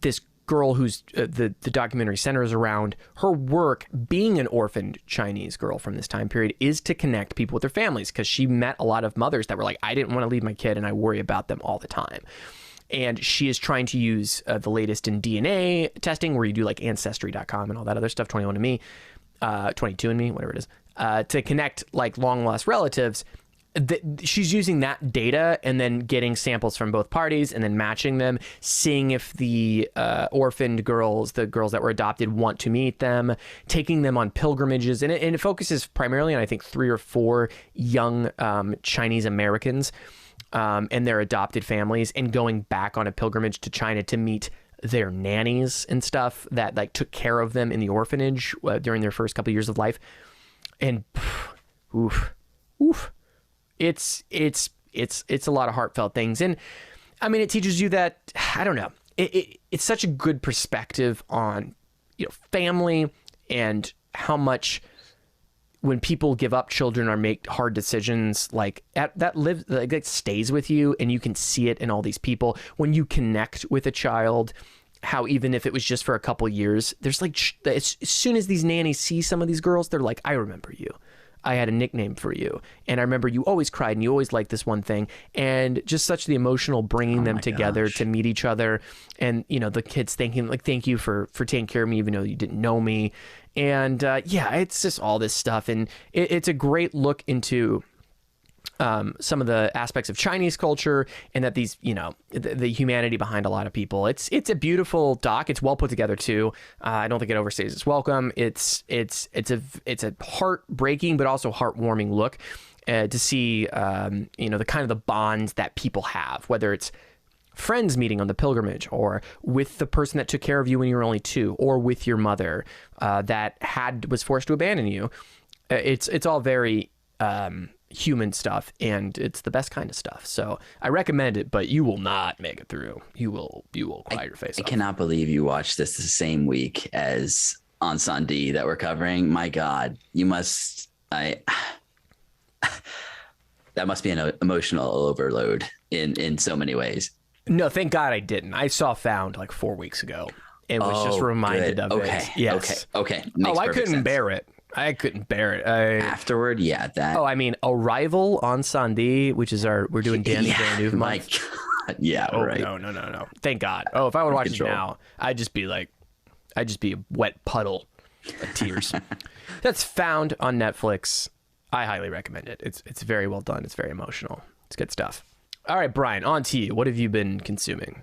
this girl who's the documentary centers around, her work being an orphaned Chinese girl from this time period is to connect people with their families, because she met a lot of mothers that were like, I didn't want to leave my kid and I worry about them all the time. And she is trying to use the latest in DNA testing, where you do like Ancestry.com and all that other stuff, 21andMe, 22andMe, whatever it is, to connect like long lost relatives. She's using that data and then getting samples from both parties and then matching them, seeing if the orphaned girls, the girls that were adopted, want to meet them, taking them on pilgrimages. And it focuses primarily on, I think, 3 or 4 young Chinese Americans and their adopted families, and going back on a pilgrimage to China to meet their nannies and stuff that like took care of them in the orphanage during their first couple of years of life. And oof, it's a lot of heartfelt things. And I mean, it teaches you that, I don't know, it's such a good perspective on, family and how much when people give up children or make hard decisions, that stays with you, and you can see it in all these people. When you connect with a child, how even if it was just for a couple years, there's as soon as these nannies see some of these girls, they're like, I remember you. I had a nickname for you. And I remember you always cried and you always liked this one thing. And just such the emotional bringing them together to meet each other. And, the kids thinking thank you for taking care of me, even though you didn't know me. And it's just all this stuff. And it's a great look into some of the aspects of Chinese culture, and that these, the humanity behind a lot of people. It's a beautiful doc. It's well put together too. I don't think it overstays its welcome. It's a heartbreaking but also heartwarming look to see the kind of the bonds that people have, whether it's friends meeting on the pilgrimage, or with the person that took care of you when you were only 2, or with your mother that was forced to abandon you. It's all very human stuff, and it's the best kind of stuff. So I recommend it, but you will not make it through. You will cry your face off. I cannot believe you watched this the same week as Ensandi that we're covering. My God, you must. That must be an emotional overload in so many ways. No, thank God I didn't. I saw Found 4 weeks ago and was just reminded of it. Yes. Okay. I couldn't bear it. I couldn't bear it. Afterward, yeah. I mean, Arrival on Sandy, which is we're doing Danny Villeneuve month. Yeah, right. No. Thank God. Oh, if I would watch it now, I'd just be a wet puddle of tears. That's Found on Netflix. I highly recommend it. It's very well done. It's very emotional. It's good stuff. All right, Brian, on to you. What have you been consuming?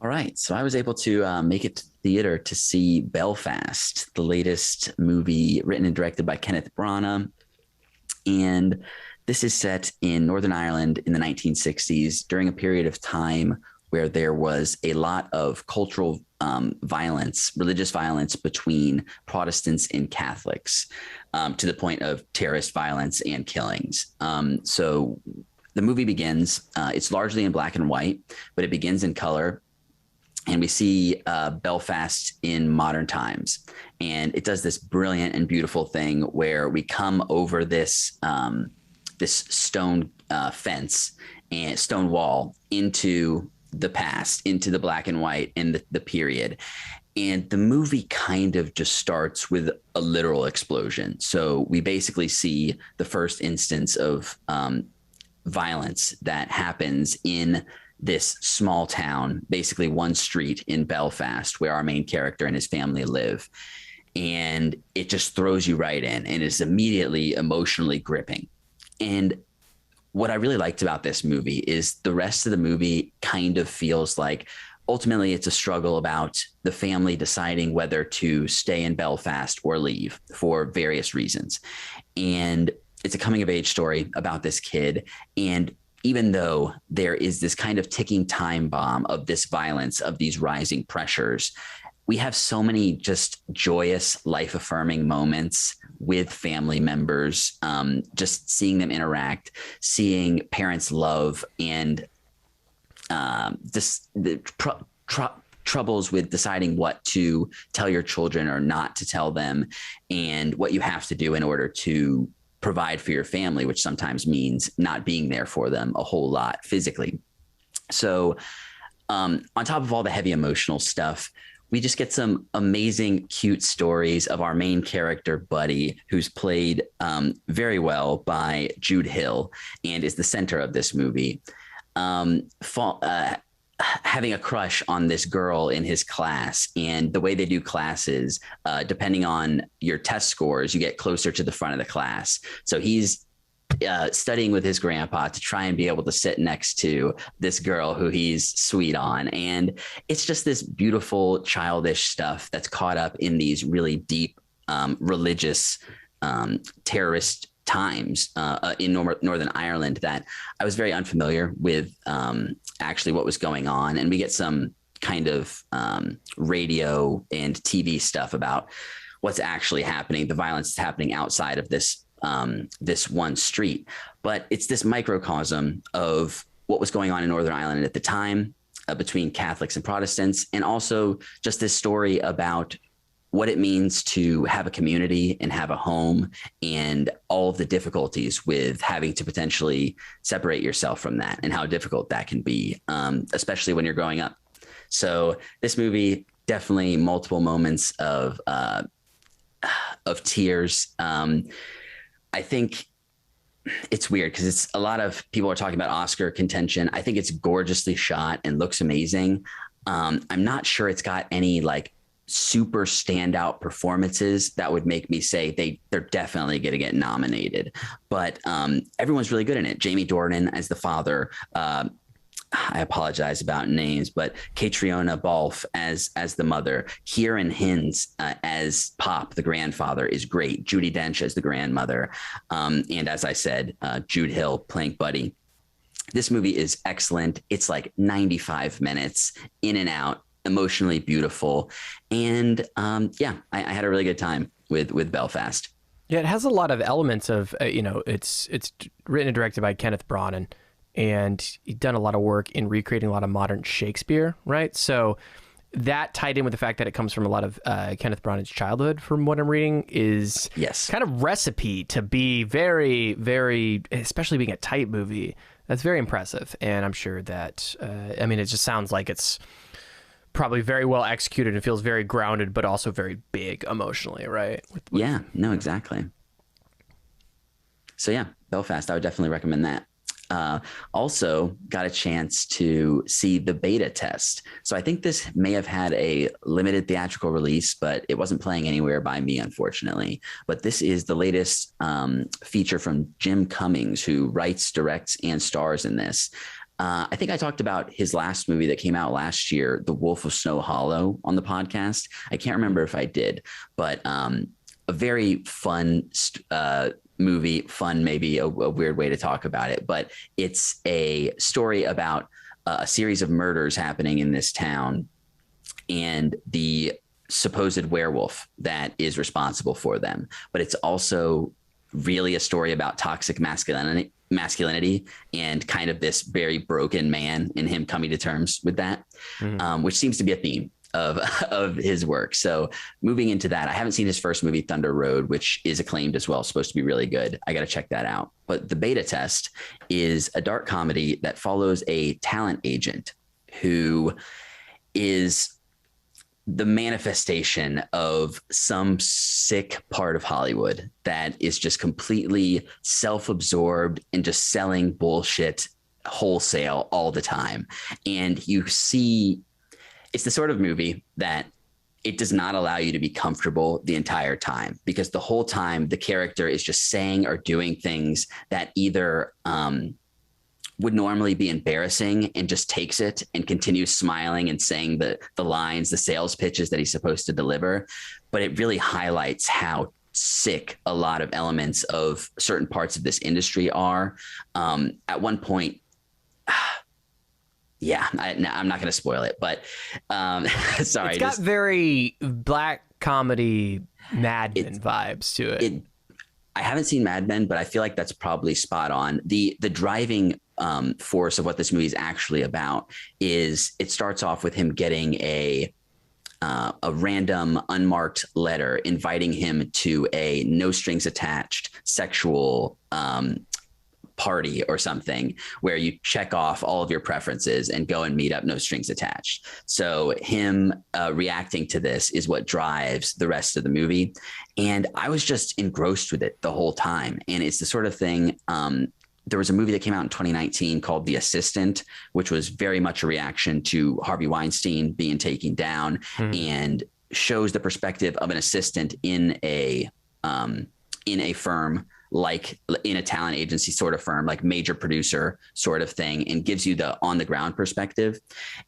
All right. So I was able to make it to theater to see Belfast, the latest movie written and directed by Kenneth Branagh. And this is set in Northern Ireland in the 1960s during a period of time where there was a lot of cultural violence, religious violence between Protestants and Catholics, to the point of terrorist violence and killings. So the movie begins, it's largely in black and white, but it begins in color. And we see Belfast in modern times. And it does this brilliant and beautiful thing where we come over this stone fence and stone wall into the past, into the black and white and the period. And the movie kind of just starts with a literal explosion. So we basically see the first instance of violence that happens in this small town, basically one street in Belfast, where our main character and his family live. And it just throws you right in, and it's immediately emotionally gripping. And what I really liked about this movie is the rest of the movie kind of feels like ultimately it's a struggle about the family deciding whether to stay in Belfast or leave for various reasons. And it's a coming of age story about this kid. And even though there is this kind of ticking time bomb of this violence, of these rising pressures, we have so many just joyous, life-affirming moments with family members, just seeing them interact, seeing parents love, and troubles with deciding what to tell your children or not to tell them, and what you have to do in order to provide for your family, which sometimes means not being there for them a whole lot physically. So on top of all the heavy emotional stuff, we just get some amazing, cute stories of our main character, Buddy, who's played very well by Jude Hill and is the center of this movie. Having a crush on this girl in his class, and the way they do classes, depending on your test scores, you get closer to the front of the class. So he's studying with his grandpa to try and be able to sit next to this girl who he's sweet on. And it's just this beautiful, childish stuff that's caught up in these really deep religious terrorist times in Northern Ireland that I was very unfamiliar with actually what was going on. And we get some kind of radio and TV stuff about what's actually happening. The violence is happening outside of this this one street, but it's this microcosm of what was going on in Northern Ireland at the time between Catholics and Protestants, and also just this story about what it means to have a community and have a home, and all of the difficulties with having to potentially separate yourself from that, and how difficult that can be, especially when you're growing up. So this movie, definitely multiple moments of tears. I think it's weird because it's a lot of people are talking about Oscar contention. I think it's gorgeously shot and looks amazing. I'm not sure it's got any like super standout performances that would make me say they're definitely going to get nominated, but everyone's really good in it. Jamie Dornan as the father. I apologize about names, but Catriona Balfe as the mother, Kieran Hines as Pop, the grandfather, is great. Judi Dench as the grandmother. And as I said, Jude Hill playing Buddy. This movie is excellent. It's like 95 minutes in and out, emotionally beautiful. And I had a really good time with Belfast. Yeah, it has a lot of elements of, it's written and directed by Kenneth Branagh, and he's done a lot of work in recreating a lot of modern Shakespeare, right? So that tied in with the fact that it comes from a lot of Kenneth Branagh's childhood, from what I'm reading, is kind of recipe to be very, very, especially being a tight movie. That's very impressive. And I'm sure that, it just sounds like it's probably very well executed and feels very grounded, but also very big emotionally, right? Exactly. So yeah, Belfast, I would definitely recommend that. Also got a chance to see the beta test. So I think this may have had a limited theatrical release, but it wasn't playing anywhere by me, unfortunately. But this is the latest feature from Jim Cummings, who writes, directs, and stars in this. I think I talked about his last movie that came out last year, The Wolf of Snow Hollow, on the podcast. I can't remember if I did, but a very fun movie. Fun, maybe a weird way to talk about it, but it's a story about a series of murders happening in this town and the supposed werewolf that is responsible for them. But it's also really a story about toxic masculinity and kind of this very broken man and him coming to terms with that, which seems to be a theme of his work. So moving into that, I haven't seen his first movie, Thunder Road, which is acclaimed as well, supposed to be really good. I got to check that out. But the beta test is a dark comedy that follows a talent agent who is the manifestation of some sick part of Hollywood that is just completely self-absorbed and just selling bullshit wholesale all the time. And you see, it's the sort of movie that it does not allow you to be comfortable the entire time, because the whole time the character is just saying or doing things that either would normally be embarrassing and just takes it and continues smiling and saying the lines, the sales pitches that he's supposed to deliver. But it really highlights how sick a lot of elements of certain parts of this industry are. At one point, I'm not going to spoil it, but sorry. It's got very black comedy Mad Men vibes to it. I haven't seen Mad Men, but I feel like that's probably spot on. The driving force of what this movie is actually about is it starts off with him getting a random unmarked letter inviting him to a no strings attached sexual party or something, where you check off all of your preferences and go and meet up, no strings attached. So him reacting to this is what drives the rest of the movie. And I was just engrossed with it the whole time. And it's the sort of thing, there was a movie that came out in 2019 called The Assistant, which was very much a reaction to Harvey Weinstein being taken down, and shows the perspective of an assistant in a firm, like in a talent agency sort of firm, like major producer sort of thing, and gives you the on the ground perspective,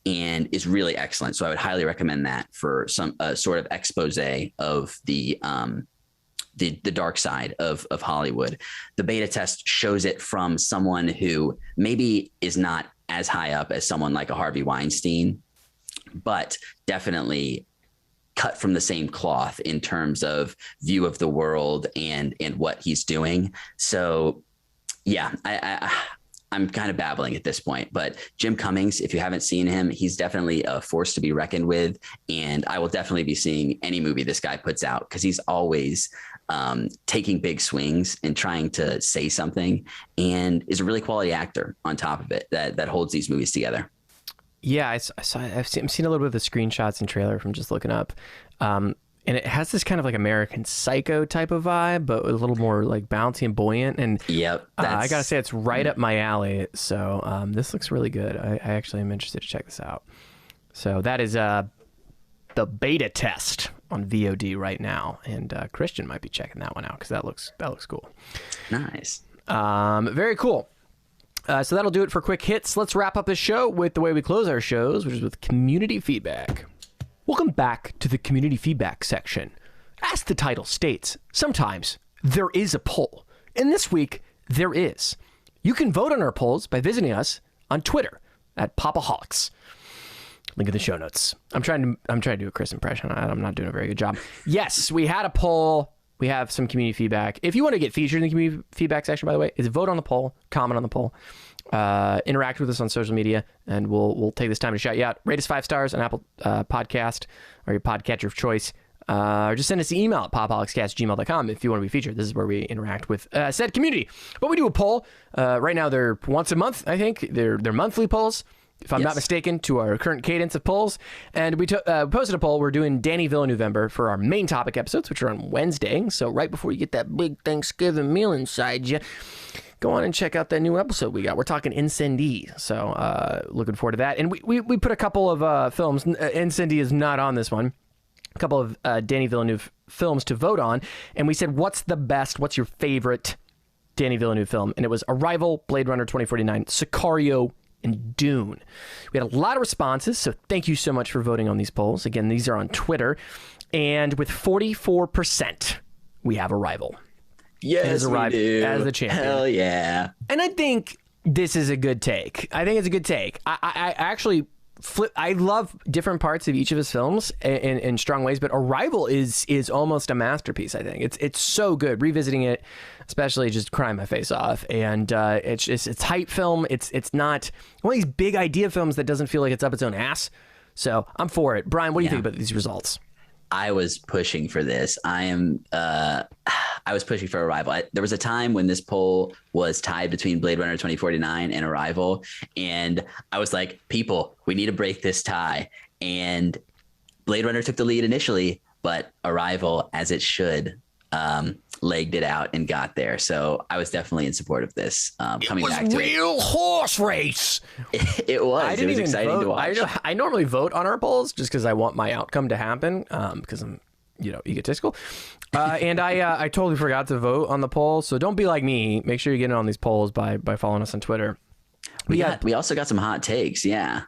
and is really excellent. So I would highly recommend that for some sort of expose of the dark side of Hollywood. The beta test shows it from someone who maybe is not as high up as someone like a Harvey Weinstein, but definitely cut from the same cloth in terms of view of the world and what he's doing. So yeah, I'm kind of babbling at this point, but Jim Cummings, if you haven't seen him, he's definitely a force to be reckoned with. And I will definitely be seeing any movie this guy puts out, because he's always taking big swings and trying to say something, and is a really quality actor on top of it that holds these movies together. Yeah, I've seen a little bit of the screenshots and trailer from just looking up. And it has this kind of like American Psycho type of vibe, but a little more like bouncy and buoyant. And yep, I gotta say, it's right up my alley. So this looks really good. I actually am interested to check this out. So that is the beta test on VOD right now, and Christian might be checking that one out because that looks cool. Nice. Very cool. So that'll do it for quick hits. Let's wrap up this show with the way we close our shows, which is with community feedback. Welcome back to the community feedback section. As the title states, sometimes there is a poll. And this week, there is. You can vote on our polls by visiting us on Twitter at Pop-O-Holics. Link in the show notes. I'm trying to do a Chris impression. I'm not doing a very good job. Yes, we had a poll. We have some community feedback. If you want to get featured in the community feedback section, by the way, is vote on the poll, comment on the poll. Interact with us on social media, and we'll take this time to shout you out. Rate us 5 stars on Apple Podcast or your podcatcher of choice, or just send us an email at popholicscast@gmail.com if you want to be featured. This is where we interact with said community. But we do a poll. Right now, they're once a month, I think. They're monthly polls, if I'm not mistaken, to our current cadence of polls. And we posted a poll. We're doing Danny Villeneuve for our main topic episodes, which are on Wednesday. So right before you get that big Thanksgiving meal inside you, go on and check out that new episode we got. We're talking Incendie, so looking forward to that. And we put a couple of films. Incendie is not on this one. A couple of Danny Villeneuve films to vote on. And we said, what's your favorite Danny Villeneuve film? And it was Arrival, Blade Runner 2049, Sicario, and Dune. We had a lot of responses, so thank you so much for voting on these polls. Again, these are on Twitter. And with 44%, we have Arrival. Yes, we do. As the champion. Hell yeah. And I think this is a good take. I think it's a good take. I actually I love different parts of each of his films in strong ways, but Arrival is almost a masterpiece, I think. It's so good. Revisiting it, especially, just crying my face off. And it's hype film. It's not one of these big idea films that doesn't feel like it's up its own ass. So I'm for it. Brian, what do you think about these results? I was pushing for this. I was pushing for Arrival. There was a time when this poll was tied between Blade Runner 2049 and Arrival. And I was like, people, we need to break this tie. And Blade Runner took the lead initially, but Arrival, as it should, legged it out and got there. So I was definitely in support of this. Coming back to real horse race. It was. It was exciting to watch. I normally vote on our polls just because I want my outcome to happen, because I'm egotistical. And I totally forgot to vote on the poll. So don't be like me. Make sure you get in on these polls by following us on Twitter. We also got some hot takes. Yeah.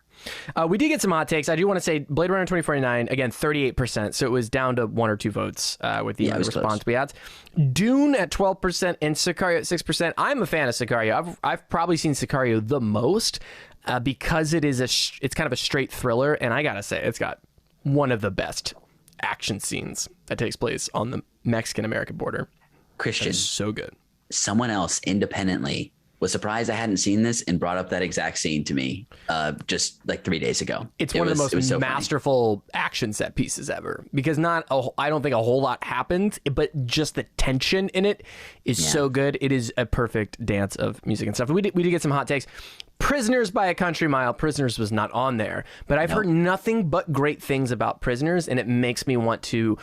We did get some hot takes. I do want to say Blade Runner 2049, again, 38%. So it was down to 1 or 2 votes with the response close. We had. Dune at 12% and Sicario at 6%. I'm a fan of Sicario. I've probably seen Sicario the most because it's kind of a straight thriller. And I got to say, it's got one of the best action scenes that takes place on the Mexican-American border. Christian. So good. Someone else independently was surprised I hadn't seen this and brought up that exact scene to me just like 3 days ago. It's one of the most masterful action set pieces ever, because I don't think a whole lot happens, but just the tension in it is so good. It is a perfect dance of music and stuff. We did get some hot takes. Prisoners by a country mile. Prisoners was not on there, but I've heard nothing but great things about Prisoners, and it makes me want to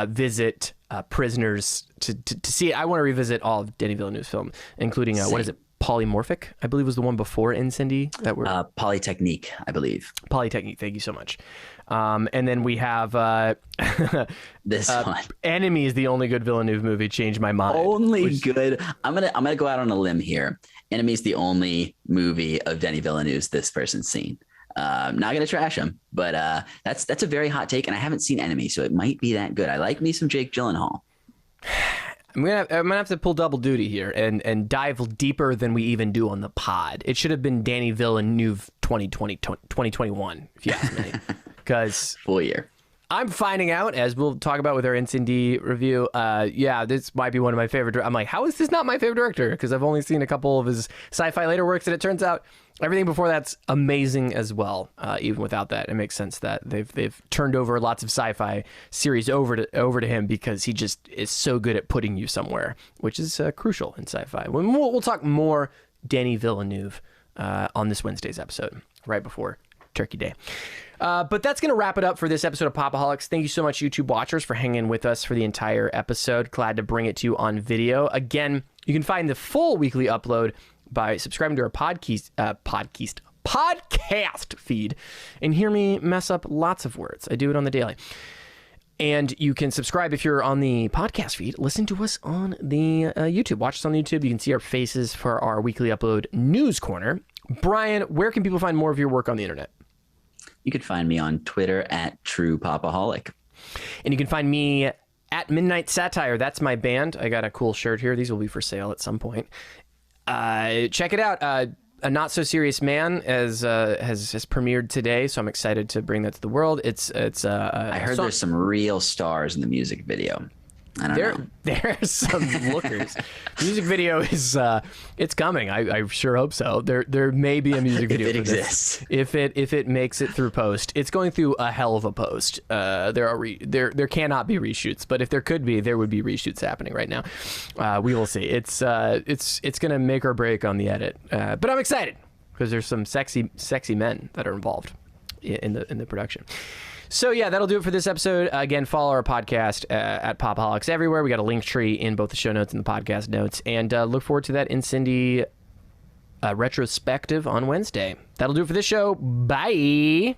visit Prisoners to see it. I want to revisit all of Denis Villeneuve's film, including what is it? Polymorphic, I believe, was the one before Incendie that were Polytechnique, I believe. Polytechnique. Thank you so much. And then we have this one. Enemy is the only good Villeneuve movie. Changed my mind. Good. I'm gonna go out on a limb here. Enemy is the only movie of Denis Villeneuve's this person's seen. Not gonna trash him, but that's a very hot take, and I haven't seen Enemy, so it might be that good. I like me some Jake Gyllenhaal. I'm gonna have to pull double duty here and dive deeper than we even do on the pod. It should have been Danny Villeneuve 2021, if you ask me, because full year. I'm finding out, as we'll talk about with our NCD review, this might be one of my favorite. I'm like, how is this not my favorite director? Because I've only seen a couple of his sci-fi later works, and it turns out everything before that's amazing as well. Even without that, it makes sense that they've turned over lots of sci-fi series over to him because he just is so good at putting you somewhere, which is crucial in sci-fi. We'll talk more Denis Villeneuve on this Wednesday's episode, right before Turkey Day. But that's going to wrap it up for this episode of Pop-O-Holics. Thank you so much, YouTube watchers, for hanging with us for the entire episode. Glad to bring it to you on video. Again, you can find the full weekly upload by subscribing to our podcast feed and hear me mess up lots of words. I do it on the daily. And you can subscribe if you're on the podcast feed. Listen to us on the YouTube. Watch us on YouTube. You can see our faces for our weekly upload News Corner. Brian, where can people find more of your work on the internet? You can find me on Twitter at True Pop-O-Holic. And you can find me at Midnight Satire. That's my band. I got a cool shirt here. These will be for sale at some point. Check it out. A Not So Serious Man has premiered today, so I'm excited to bring that to the world. I heard there's some real stars in the music video. I don't know. There's some lookers. Music video is it's coming. I sure hope so. There may be a music video if it for exists. This. If it makes it through post. It's going through a hell of a post. There cannot be reshoots, but if there could be, there would be reshoots happening right now. We will see. It's going to make or break on the edit. But I'm excited because there's some sexy men that are involved in the production. So yeah, that'll do it for this episode. Again, follow our podcast at Pop-O-Holics everywhere. We got a link tree in both the show notes and the podcast notes. And look forward to that Incendy retrospective on Wednesday. That'll do it for this show. Bye.